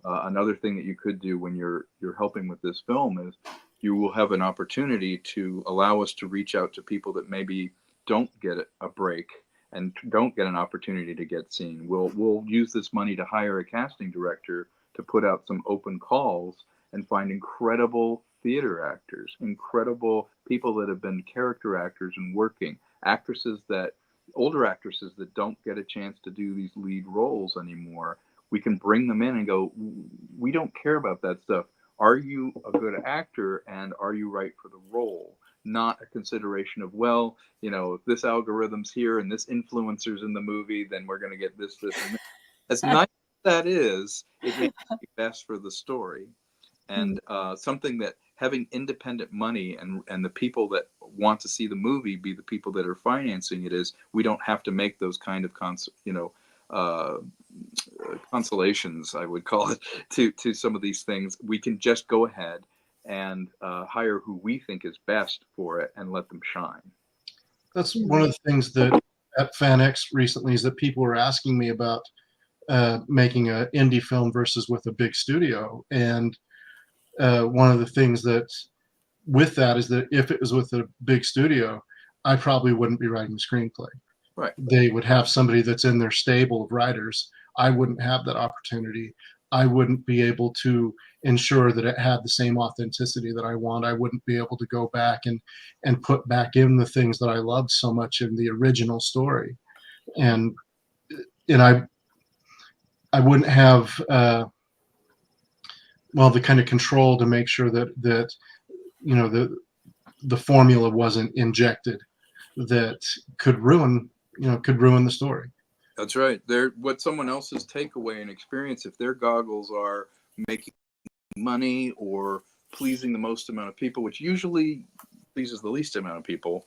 Speaker 4: Another thing that you could do when you're helping with this film is you will have an opportunity to allow us to reach out to people that maybe don't get a break and don't get an opportunity to get seen. We'll use this money to hire a casting director to put out some open calls and find incredible theater actors, incredible people that have been character actors and working, older actresses that don't get a chance to do these lead roles anymore. We can bring them in and go, we don't care about that stuff. Are you a good actor, and are you right for the role? Not a consideration of, well, if this algorithm's here and this influencer's in the movie, then we're going to get this, and this. As nice as that is, it may not be best for the story. And something that having independent money and the people that want to see the movie be the people that are financing it, is we don't have to make those kind of consolations, I would call it, to some of these things. We can just go ahead and hire who we think is best for it and let them shine.
Speaker 3: That's one of the things that at FanX recently is that people were asking me about making an indie film versus with a big studio. And one of the things that with that is that if it was with a big studio, I probably wouldn't be writing the screenplay.
Speaker 4: Right.
Speaker 3: They would have somebody that's in their stable of writers. I wouldn't have that opportunity. I wouldn't be able to ensure that it had the same authenticity that I want. I wouldn't be able to go back and put back in the things that I loved so much in the original story. And I wouldn't have the kind of control to make sure that the formula wasn't injected that could ruin the story.
Speaker 4: That's right. They're what someone else's takeaway and experience, if their goggles are making money or pleasing the most amount of people, which usually pleases the least amount of people,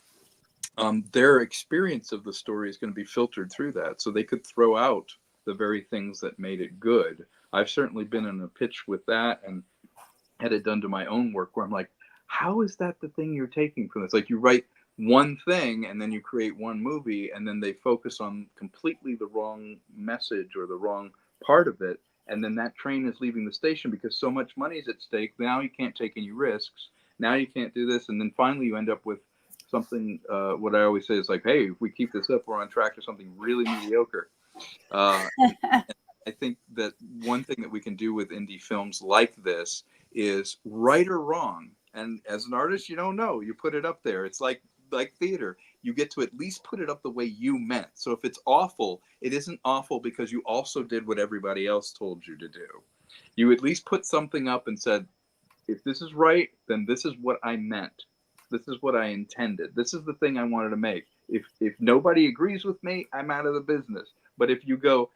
Speaker 4: their experience of the story is going to be filtered through that. So they could throw out the very things that made it good. I've certainly been in a pitch with that and had it done to my own work where I'm like, how is that the thing you're taking from this? Like, you write one thing and then you create one movie and then they focus on completely the wrong message or the wrong part of it. And then that train is leaving the station because so much money is at stake. Now you can't take any risks. Now you can't do this. And then finally you end up with something, what I always say is like, hey, if we keep this up, we're on track to something really mediocre. I think that one thing that we can do with indie films like this is right or wrong. And as an artist, you don't know. You put it up there. It's like theater. You get to at least put it up the way you meant. So if it's awful, it isn't awful because you also did what everybody else told you to do. You at least put something up and said, if this is right, then this is what I meant. This is what I intended. This is the thing I wanted to make. If nobody agrees with me, I'm out of the business. But if you go,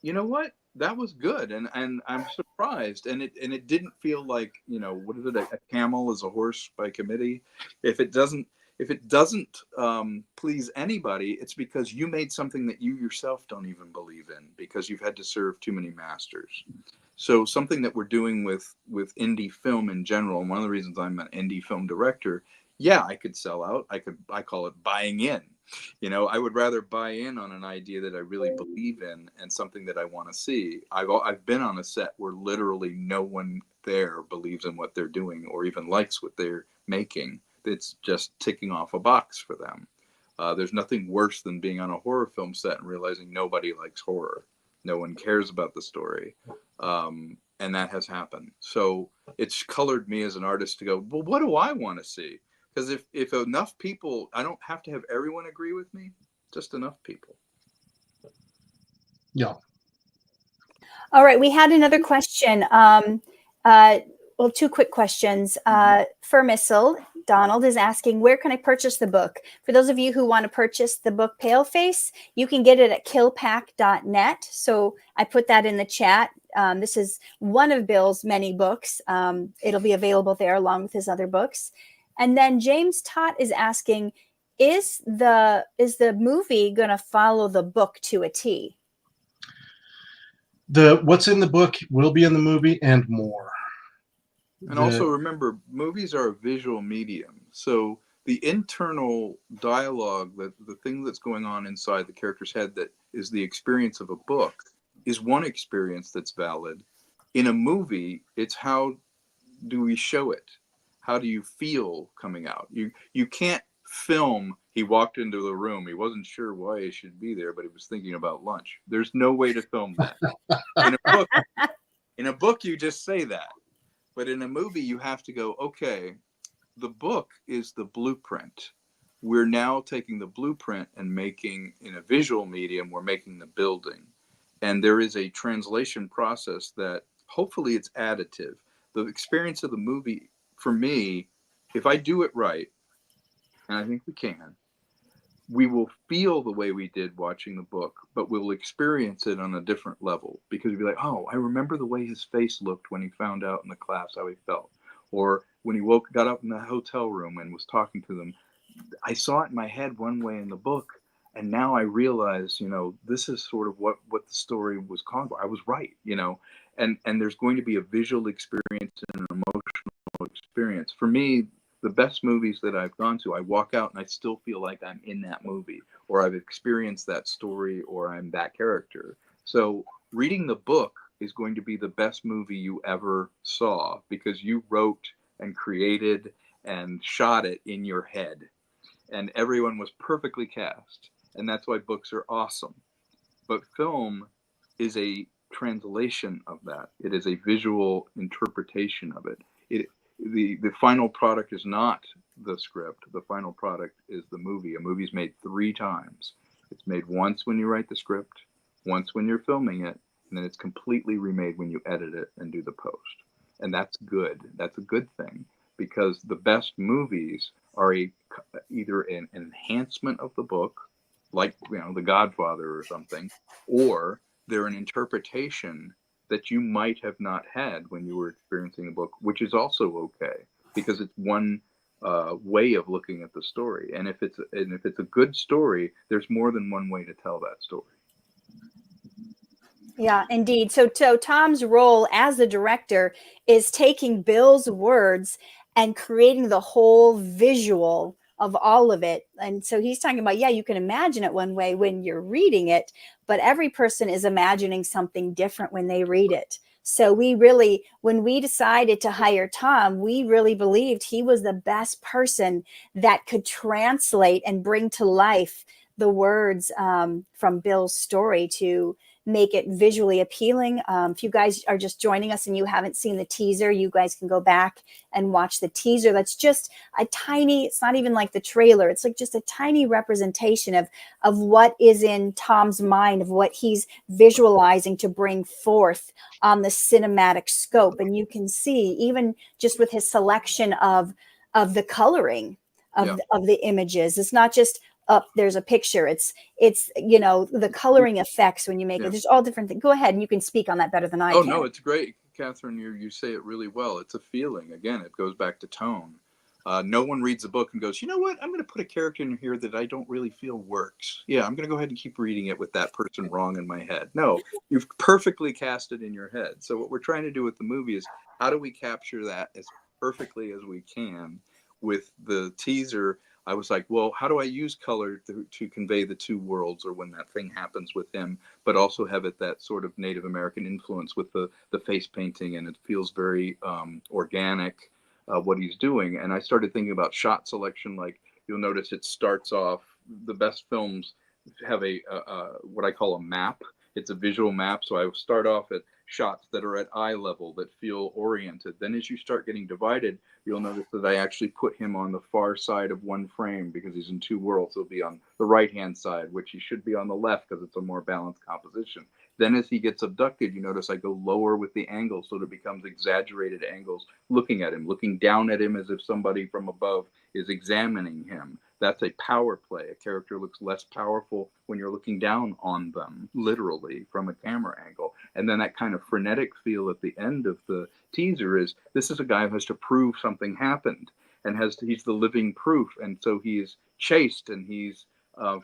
Speaker 4: you know what? That was good, and I'm surprised, and it didn't feel like, what is it? A camel is a horse by committee. If it doesn't please anybody, it's because you made something that you yourself don't even believe in because you've had to serve too many masters. So something that we're doing with indie film in general, and one of the reasons I'm an indie film director, yeah, I could sell out. I call it buying in. I would rather buy in on an idea that I really believe in and something that I want to see. I've been on a set where literally no one there believes in what they're doing or even likes what they're making. It's just ticking off a box for them. There's nothing worse than being on a horror film set and realizing nobody likes horror. No one cares about the story. And that has happened. So it's colored me as an artist to go, well, what do I want to see? Because if enough people, I don't have to have everyone agree with me, just enough people.
Speaker 3: Yeah.
Speaker 1: All right. We had another question. Two quick questions. Missile, Donald is asking, where can I purchase the book? For those of you who want to purchase the book Paleface, you can get it at kilpack.net. So I put that in the chat. This is one of Bill's many books. It'll be available there along with his other books. And then James Tott is asking, is the movie going to follow the book to a T?
Speaker 3: What's in the book will be in the movie and more.
Speaker 4: And also remember, movies are a visual medium. So the internal dialogue, the thing that's going on inside the character's head that is the experience of a book is one experience that's valid. In a movie, it's how do we show it? How do you feel coming out? You can't film, he walked into the room, he wasn't sure why he should be there, but he was thinking about lunch. There's no way to film that. In a book, you just say that. But in a movie, you have to go, okay, the book is the blueprint. We're now taking the blueprint and making, in a visual medium, we're making the building. And there is a translation process that hopefully it's additive. The experience of the movie, for me, if I do it right, and I think we can, we will feel the way we did watching the book, but we'll experience it on a different level because we'll be like, oh, I remember the way his face looked when he found out in the class how he felt. Or when he got up in the hotel room and was talking to them. I saw it in my head one way in the book, and now I realize, this is sort of what the story was calling for. I was right, and there's going to be a visual experience and an emotional experience. For me, the best movies that I've gone to, I walk out and I still feel like I'm in that movie, or I've experienced that story, or I'm that character. So reading the book is going to be the best movie you ever saw because you wrote and created and shot it in your head. And everyone was perfectly cast. And that's why books are awesome. But film is a translation of that. It is a visual interpretation of it. The final product is not the script. The final product is the movie. A movie's made 3 times. It's made once when you write the script, once when you're filming it, and then it's completely remade when you edit it and do the post. And that's good. That's a good thing because the best movies are either an enhancement of the book, like, you know, The Godfather or something, or they're an interpretation that you might have not had when you were experiencing the book, which is also okay, because it's one way of looking at the story. And if it's a good story, there's more than one way to tell that story.
Speaker 1: Yeah, indeed. So Tom's role as the director is taking Bill's words and creating the whole visual of all of it. And so he's talking about, yeah, you can imagine it one way when you're reading it, but every person is imagining something different when they read it. So we really, when we decided to hire Tom, we really believed he was the best person that could translate and bring to life the words from Bill's story to make it visually appealing. If you guys are just joining us and you haven't seen the teaser, you guys can go back and watch the teaser. That's just a tiny, it's not even like the trailer. It's like just a tiny representation of what is in Tom's mind, of what he's visualizing to bring forth on the cinematic scope. And you can see, even just with his selection of the coloring of the images, it's not just up there's a picture, it's you know, the coloring effects when you make it, there's all different things. Go ahead and you can speak on that better than I can.
Speaker 4: No, it's great, Catherine. You say it really well. It's a feeling. Again, it goes back to tone. No one reads a book and goes, you know what, I'm going to put a character in here that I don't really feel works. Yeah, I'm going to go ahead and keep reading it with that person wrong in my head. No, you've perfectly cast it in your head. So what we're trying to do with the movie is, how do we capture that as perfectly as we can? With the teaser, I was like, well, how do I use color to convey the two worlds, or when that thing happens with him, but also have it that sort of Native American influence with the face painting, and it feels very organic, what he's doing. And I started thinking about shot selection. Like, you'll notice it starts off, the best films have a what I call a map. It's a visual map. So I start off at shots that are at eye level, that feel oriented. Then as you start getting divided, you'll notice that I actually put him on the far side of one frame, because he's in two worlds. He'll be on the right-hand side, which he should be on the left because it's a more balanced composition. Then as he gets abducted, you notice I go lower with the angle, so that it becomes exaggerated angles, looking at him, looking down at him as if somebody from above is examining him. That's a power play. A character looks less powerful when you're looking down on them, literally, from a camera angle. And then that kind of frenetic feel at the end of the teaser is, this is a guy who has to prove something happened, and he's the living proof. And so he's chased, and he's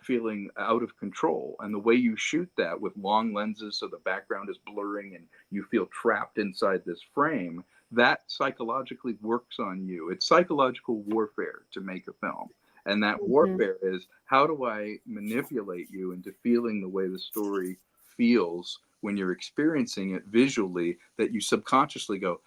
Speaker 4: feeling out of control. And the way you shoot that with long lenses, so the background is blurring and you feel trapped inside this frame, that psychologically works on you. It's psychological warfare to make a film. And that warfare is, how do I manipulate you into feeling the way the story feels when you're experiencing it visually, that you subconsciously go,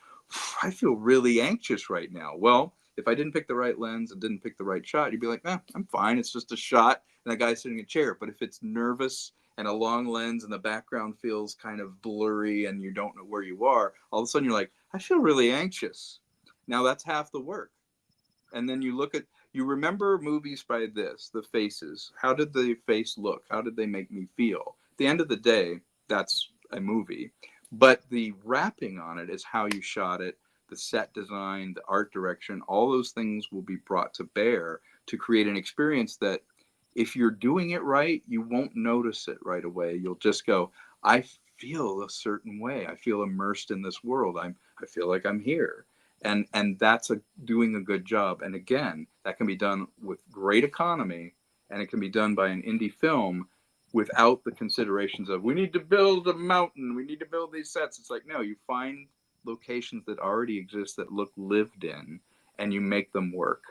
Speaker 4: I feel really anxious right now. Well, if I didn't pick the right lens and didn't pick the right shot, you'd be like, I'm fine. It's just a shot and that guy's sitting in a chair. But if it's nervous and a long lens and the background feels kind of blurry and you don't know where you are, all of a sudden you're like, I feel really anxious. Now that's half the work. And then you remember movies by this, the faces. How did the face look? How did they make me feel? At the end of the day, that's a movie. But the wrapping on it is how you shot it, the set design, the art direction, all those things will be brought to bear to create an experience that, if you're doing it right, you won't notice it right away. You'll just go, I feel a certain way. I feel immersed in this world. I feel like I'm here. And that's doing a good job. And again, that can be done with great economy, and it can be done by an indie film without the considerations of, we need to build a mountain, we need to build these sets. It's like, no, you find locations that already exist that look lived in, and you make them work.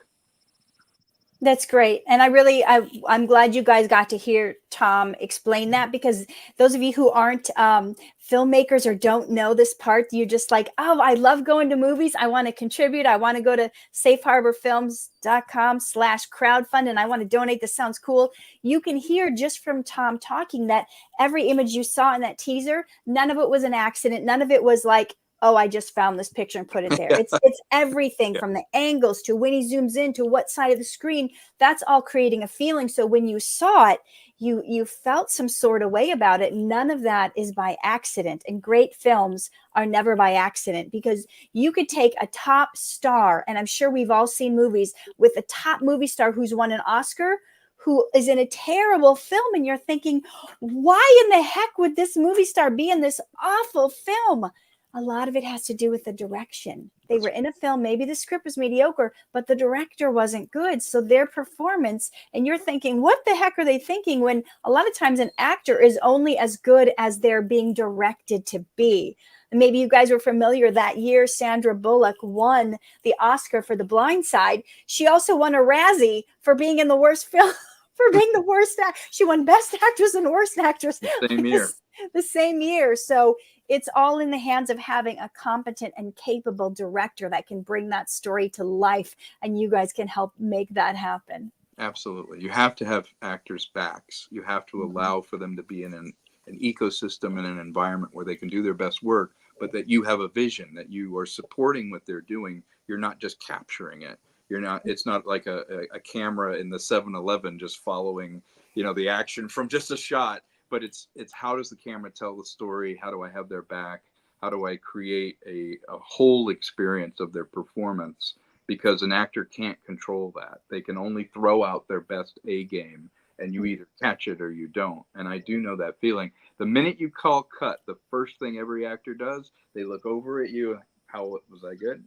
Speaker 1: That's great. And I'm glad you guys got to hear Tom explain that, because those of you who aren't filmmakers or don't know this part, you're just like, oh, I love going to movies. I want to contribute. I want to go to safeharborfilms.com/crowdfund and I want to donate. This sounds cool. You can hear just from Tom talking that every image you saw in that teaser, none of it was an accident. None of it was like, oh, I just found this picture and put it there. It's everything from the angles to when he zooms in to what side of the screen. That's all creating a feeling. So when you saw it, you felt some sort of way about it. None of that is by accident. And great films are never by accident, because you could take a top star, and I'm sure we've all seen movies with a top movie star who's won an Oscar, who is in a terrible film, and you're thinking, why in the heck would this movie star be in this awful film? A lot of it has to do with the direction. They were in a film, maybe the script was mediocre, but the director wasn't good. So their performance, and you're thinking, what the heck are they thinking? When a lot of times an actor is only as good as they're being directed to be. And maybe you guys were familiar that year, Sandra Bullock won the Oscar for The Blind Side. She also won a Razzie for being in the worst film. For being the worst, she won Best Actress and Worst Actress
Speaker 4: Same year.
Speaker 1: the same year. So it's all in the hands of having a competent and capable director that can bring that story to life, and you guys can help make that happen.
Speaker 4: Absolutely. You have to have actors' backs. You have to allow for them to be in an ecosystem and an environment where they can do their best work, but that you have a vision, that you are supporting what they're doing. You're not just capturing it. You're not, it's not like a camera in the 7-Eleven just following, the action from just a shot, but it's how does the camera tell the story? How do I have their back? How do I create a whole experience of their performance? Because an actor can't control that. They can only throw out their best A game, and you either catch it or you don't. And I do know that feeling. The minute you call cut, the first thing every actor does, they look over at you. How was I good?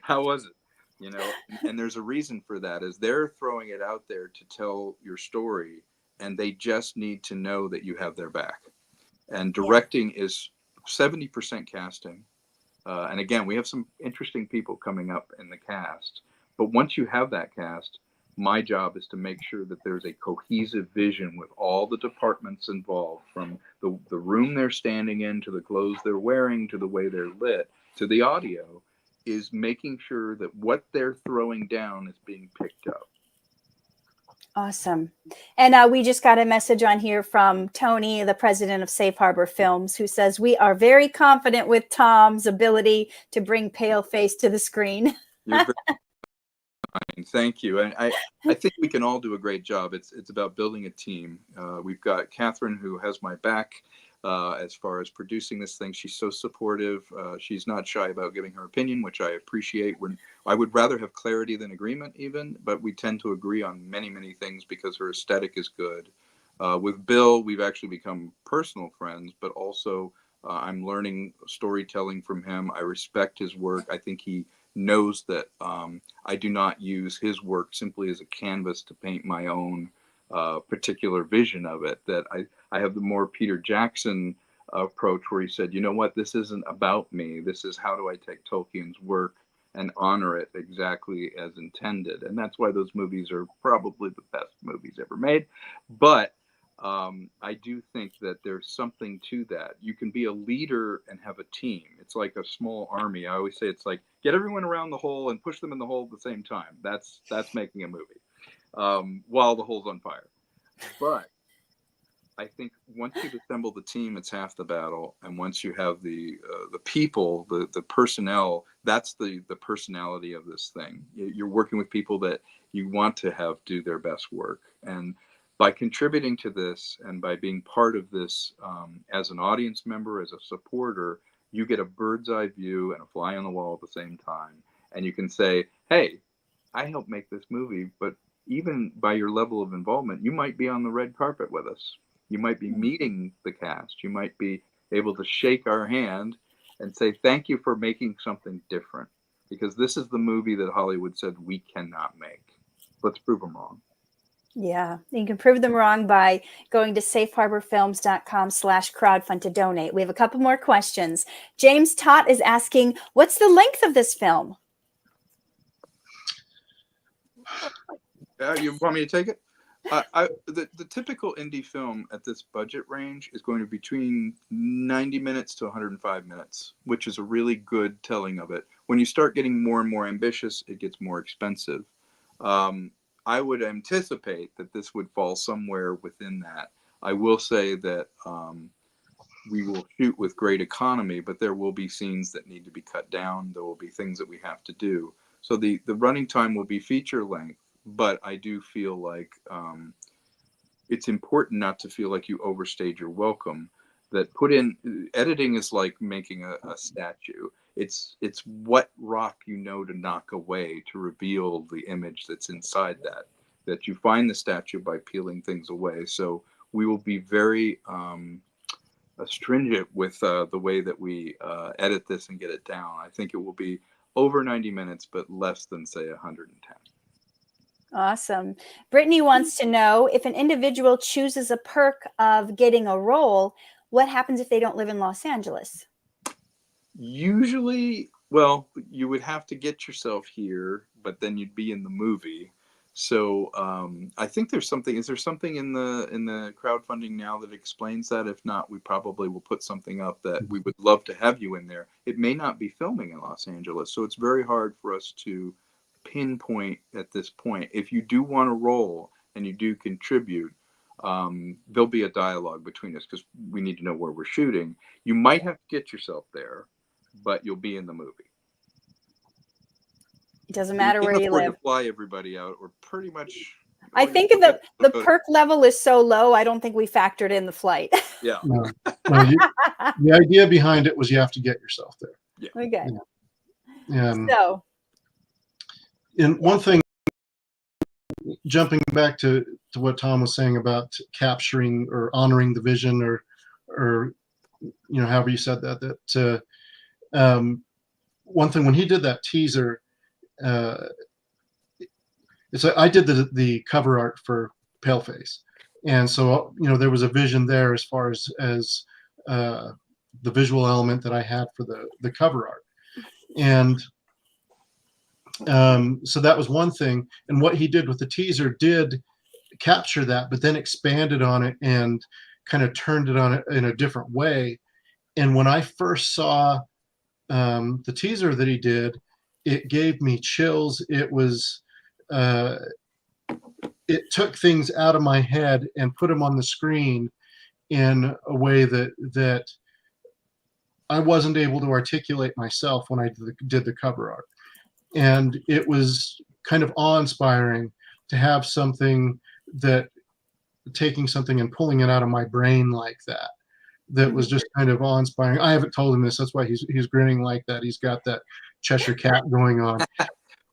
Speaker 4: How was it? And there's a reason for that, is they're throwing it out there to tell your story, and they just need to know that you have their back. And directing is 70% casting. And again, we have some interesting people coming up in the cast. But once you have that cast, my job is to make sure that there's a cohesive vision with all the departments involved, from the room they're standing in, to the clothes they're wearing, to the way they're lit, to the audio, is making sure that what they're throwing down is being picked up.
Speaker 1: Awesome. And we just got a message on here from Tony, the president of Safe Harbor Films, who says, we are very confident with Tom's ability to bring Paleface to the screen.
Speaker 4: You're very kind. Thank you. And I think we can all do a great job. It's about building a team. We've got Katherine, who has my back as far as producing this thing. She's so supportive. She's not shy about giving her opinion, which I appreciate. I would rather have clarity than agreement even, but we tend to agree on many, many things because her aesthetic is good. With Bill, we've actually become personal friends, but also I'm learning storytelling from him. I respect his work. I think he knows that I do not use his work simply as a canvas to paint my own particular vision of it, that I have the more Peter Jackson approach, where he said, you know what, this isn't about me. This is how do I take Tolkien's work and honor it exactly as intended. And that's why those movies are probably the best movies ever made. But I do think that there's something to that. You can be a leader and have a team. It's like a small army. I always say it's like, get everyone around the hole and push them in the hole at the same time. That's making a movie while the hole's on fire. But I think once you've assembled the team, it's half the battle. And once you have the people, the personnel, that's the personality of this thing. You're working with people that you want to have do their best work. And by contributing to this and by being part of this as an audience member, as a supporter, you get a bird's eye view and a fly on the wall at the same time. And you can say, hey, I helped make this movie, but even by your level of involvement, you might be on the red carpet with us. You might be meeting the cast. You might be able to shake our hand and say, thank you for making something different, because this is the movie that Hollywood said we cannot make. Let's prove them wrong.
Speaker 1: Yeah, you can prove them wrong by going to safeharborfilms.com/crowdfund to donate. We have a couple more questions. James Tott is asking, what's the length of this film?
Speaker 4: You want me to take it? The typical indie film at this budget range is going to be between 90 minutes to 105 minutes, which is a really good telling of it. When you start getting more and more ambitious, it gets more expensive. I would anticipate that this would fall somewhere within that. I will say that we will shoot with great economy, but there will be scenes that need to be cut down. There will be things that we have to do. So the running time will be feature length, but I do feel like it's important not to feel like you overstayed your welcome. That editing is like making a statue. It's what rock you know to knock away to reveal the image that's inside that you find the statue by peeling things away. So we will be very stringent with the way that we edit this and get it down. I think it will be over 90 minutes, but less than, say, 110.
Speaker 1: Awesome. Brittany wants to know, if an individual chooses a perk of getting a role, what happens if they don't live in Los Angeles?
Speaker 4: Usually, well, you would have to get yourself here, but then you'd be in the movie. So I think there's something. Is there something in the crowdfunding now that explains that? If not, we probably will put something up that we would love to have you in there. It may not be filming in Los Angeles, so it's very hard for us to pinpoint at this point. If you do want to roll and you do contribute, there'll be a dialogue between us because we need to know where we're shooting. You might have to get yourself there, but you'll be in the movie.
Speaker 1: It doesn't matter where you live.
Speaker 4: To fly everybody out, or pretty much.
Speaker 1: I think the perk level is so low, I don't think we factored in the flight.
Speaker 4: Yeah.
Speaker 3: No, the idea behind it was you have to get yourself there.
Speaker 4: Yeah.
Speaker 1: Okay.
Speaker 3: Yeah. And
Speaker 1: So,
Speaker 3: one thing, jumping back to what Tom was saying about capturing or honoring the vision, or however you said that one thing, when he did that teaser, I did the cover art for Paleface, and so there was a vision there as far as the visual element that I had for the cover art, and so that was one thing. And what he did with the teaser did capture that, but then expanded on it and kind of turned it on it in a different way. And when I first saw the teaser that he did, it gave me chills. It was, it took things out of my head and put them on the screen in a way that I wasn't able to articulate myself when I did the cover art. And it was kind of awe-inspiring to have something taking something and pulling it out of my brain like that. That was just kind of awe-inspiring. I haven't told him this. That's why he's grinning like that. He's got that Cheshire cat going on.
Speaker 4: Well,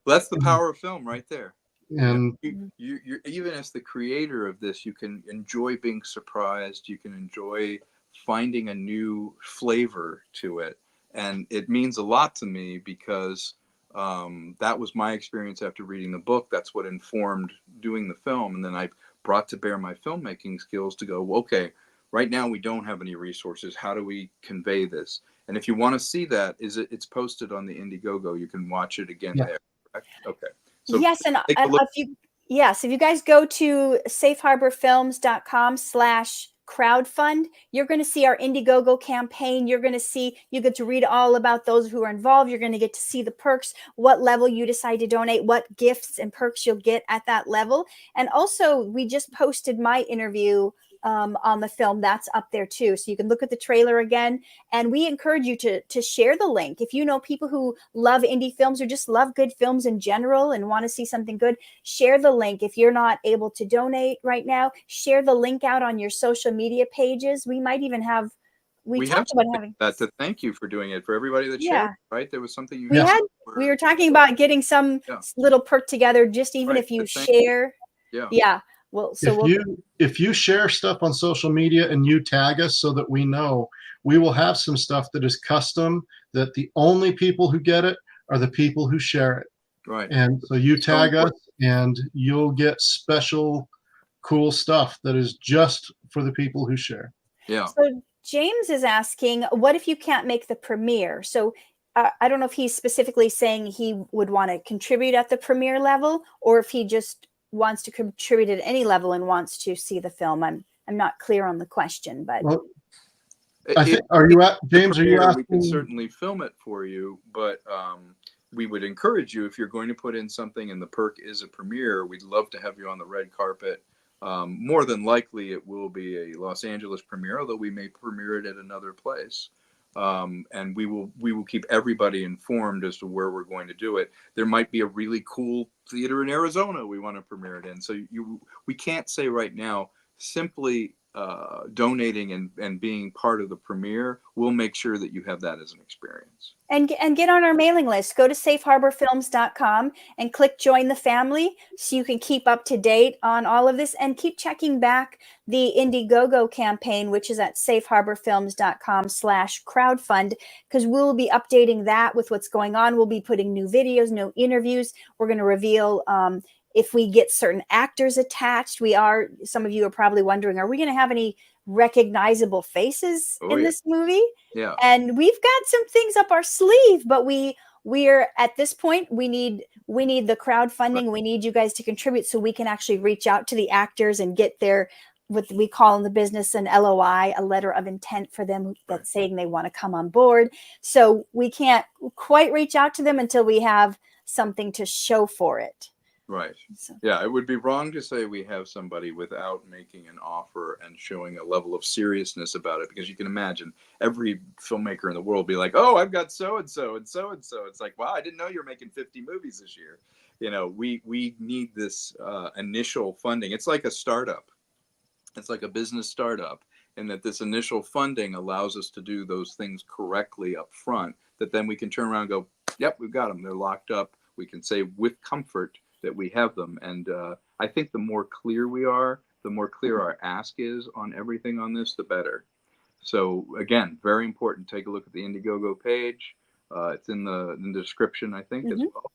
Speaker 4: that's the power of film right there.
Speaker 3: And
Speaker 4: you're even as the creator of this, you can enjoy being surprised. You can enjoy finding a new flavor to it, and it means a lot to me because that was my experience after reading the book. That's what informed doing the film, and then I brought to bear my filmmaking skills to go, okay, right now we don't have any resources. How do we convey this? And if you want to see that, it's posted on the Indiegogo. You can watch it again there. Correct? Okay. So
Speaker 1: yes, and if you guys go to safeharborfilms.com/crowdfund, you're going to see our Indiegogo campaign. You get to read all about those who are involved. You're going to get to see the perks, what level you decide to donate, what gifts and perks you'll get at that level. And also, we just posted my interview on the film. That's up there too, so you can look at the trailer again. And we encourage you to share the link. If you know people who love indie films or just love good films in general and want to see something good, share the link. If you're not able to donate right now, share the link out on your social media pages. We might even have we talked about having
Speaker 4: that to thank you for doing it for everybody that shared, right? There was something
Speaker 1: we were talking about getting some little perk together, just even if you share. Well, so
Speaker 3: if you share stuff on social media and you tag us so that we know, we will have some stuff that is custom, that the only people who get it are the people who share it.
Speaker 4: Right.
Speaker 3: And so you tag us and you'll get special cool stuff that is just for the people who share.
Speaker 4: Yeah.
Speaker 1: So James is asking, what if you can't make the premiere? So I don't know if he's specifically saying he would want to contribute at the premiere level, or if he just wants to contribute at any level and wants to see the film. I'm not clear on the question, but
Speaker 3: James? Are you asking?
Speaker 4: We can certainly film it for you, but we would encourage you, if you're going to put in something and the perk is a premiere, we'd love to have you on the red carpet. More than likely, it will be a Los Angeles premiere, although we may premiere it at another place. And we will keep everybody informed as to where we're going to do it. There might be a really cool theater in Arizona we want to premiere it in. So we can't say right now. Simply donating and being part of the premiere will make sure that you have that as an experience.
Speaker 1: And get on our mailing list. Go to safeharborfilms.com and click join the family so you can keep up to date on all of this, and keep checking back the Indiegogo campaign, which is at safeharborfilms.com/crowdfund, because we'll be updating that with what's going on. We'll be putting new videos, new interviews. We're going to reveal if we get certain actors attached. Some of you are probably wondering, are we going to have any recognizable faces in this movie?
Speaker 4: Yeah.
Speaker 1: And we've got some things up our sleeve, but we're at this point, we need the crowdfunding. We need you guys to contribute so we can actually reach out to the actors and get their, what we call in the business an LOI, a letter of intent for them that's saying they want to come on board. So we can't quite reach out to them until we have something to show for it.
Speaker 4: Right. Yeah, it would be wrong to say we have somebody without making an offer and showing a level of seriousness about it, because you can imagine every filmmaker in the world be like, oh, I've got so-and-so and so-and-so. It's like, wow, I didn't know you're making 50 movies this year. You know, we need this initial funding. It's like a startup. It's like a business startup, in that this initial funding allows us to do those things correctly up front, that then we can turn around and go, yep, we've got them. They're locked up. We can say with comfort that we have them. And I think the more clear we are, the more clear our ask is on everything on this, the better. So again, very important. Take a look at the Indiegogo page. It's in the description, I think, as well.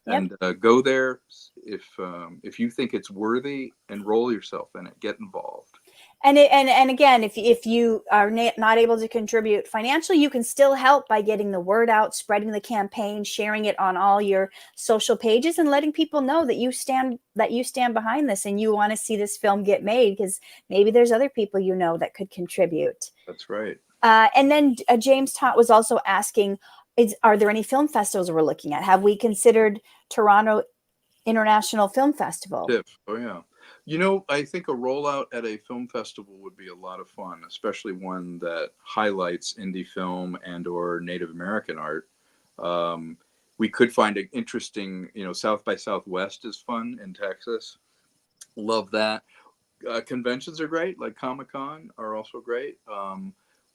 Speaker 4: Yep. And go there. If you think it's worthy, enroll yourself in it. Get involved.
Speaker 1: And again, if you are not able to contribute financially, you can still help by getting the word out, spreading the campaign, sharing it on all your social pages, and letting people know that you stand behind this and you want to see this film get made, because maybe there's other people you know that could contribute.
Speaker 4: That's right.
Speaker 1: And then James Tott was also asking, are there any film festivals we're looking at? Have we considered Toronto International Film Festival?
Speaker 4: Oh yeah. You know, I think a rollout at a film festival would be a lot of fun, especially one that highlights indie film and or Native American art. We could find an interesting, South by Southwest is fun in Texas. Love that. Conventions are great, like Comic-Con are also great.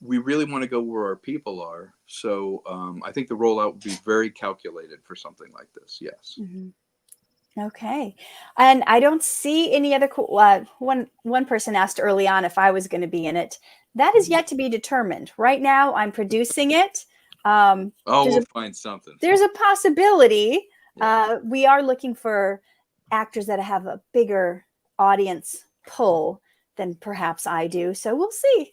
Speaker 4: We really want to go where our people are. So I think the rollout would be very calculated for something like this. Yes.
Speaker 1: Mm-hmm. Okay. And I don't see any other one person asked early on if I was going to be in it. That is yet to be determined. Right now I'm producing it.
Speaker 4: We'll find something.
Speaker 1: There's a possibility. Yeah. We are looking for actors that have a bigger audience pull than perhaps I do. So we'll see.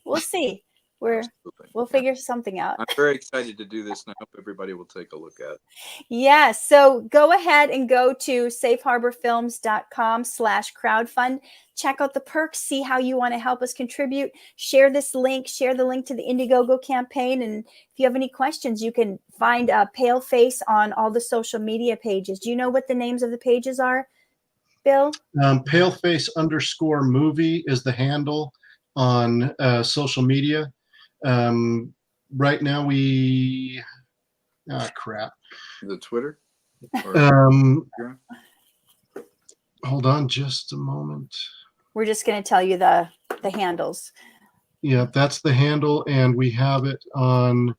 Speaker 1: We'll figure something out.
Speaker 4: I'm very excited to do this, and I hope everybody will take a look at it.
Speaker 1: Yeah, so go ahead and go to safeharborfilms.com/crowdfund. Check out the perks, see how you want to help us contribute. Share this link, share the link to the Indiegogo campaign. And if you have any questions, you can find Paleface on all the social media pages. Do you know what the names of the pages are, Bill?
Speaker 3: Paleface_movie is the handle on social media. Right now crap.
Speaker 4: The Twitter?
Speaker 3: Hold on just a moment.
Speaker 1: We're just going to tell you the handles.
Speaker 3: Yeah, that's the handle, and we have it on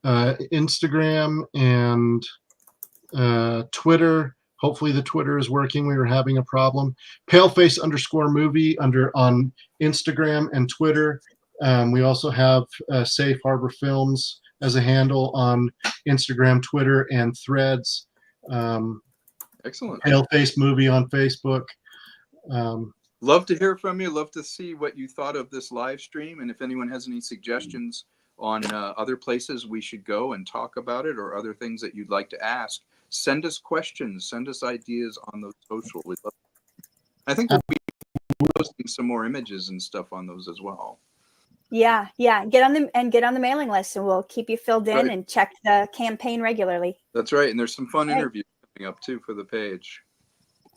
Speaker 3: Instagram and Twitter. Hopefully the Twitter is working. We were having a problem. Paleface_movie on Instagram and Twitter. We also have Safe Harbor Films as a handle on Instagram, Twitter, and Threads.
Speaker 4: Excellent.
Speaker 3: Paleface Movie on Facebook.
Speaker 4: Love to hear from you. Love to see what you thought of this live stream. And if anyone has any suggestions on other places we should go and talk about it, or other things that you'd like to ask, send us questions, send us ideas on those social. I think we'll be posting some more images and stuff on those as well.
Speaker 1: Yeah. Get on the mailing list, and we'll keep you filled in and check the campaign regularly.
Speaker 4: That's right. And there's some fun interviews coming up too for the page.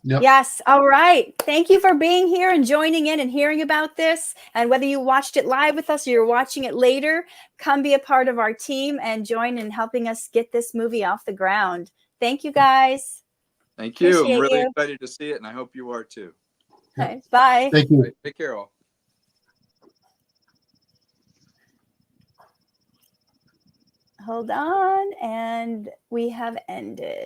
Speaker 3: Yep.
Speaker 1: Yes. All right. Thank you for being here and joining in and hearing about this. And whether you watched it live with us or you're watching it later, come be a part of our team and join in helping us get this movie off the ground. Thank you, guys.
Speaker 4: Thank you.
Speaker 1: Appreciate
Speaker 4: I'm really
Speaker 1: you.
Speaker 4: excited to see it, and I hope you are too.
Speaker 3: Yep.
Speaker 1: Okay, bye.
Speaker 3: Thank you.
Speaker 4: Take care, all.
Speaker 1: Hold on. And we have ended.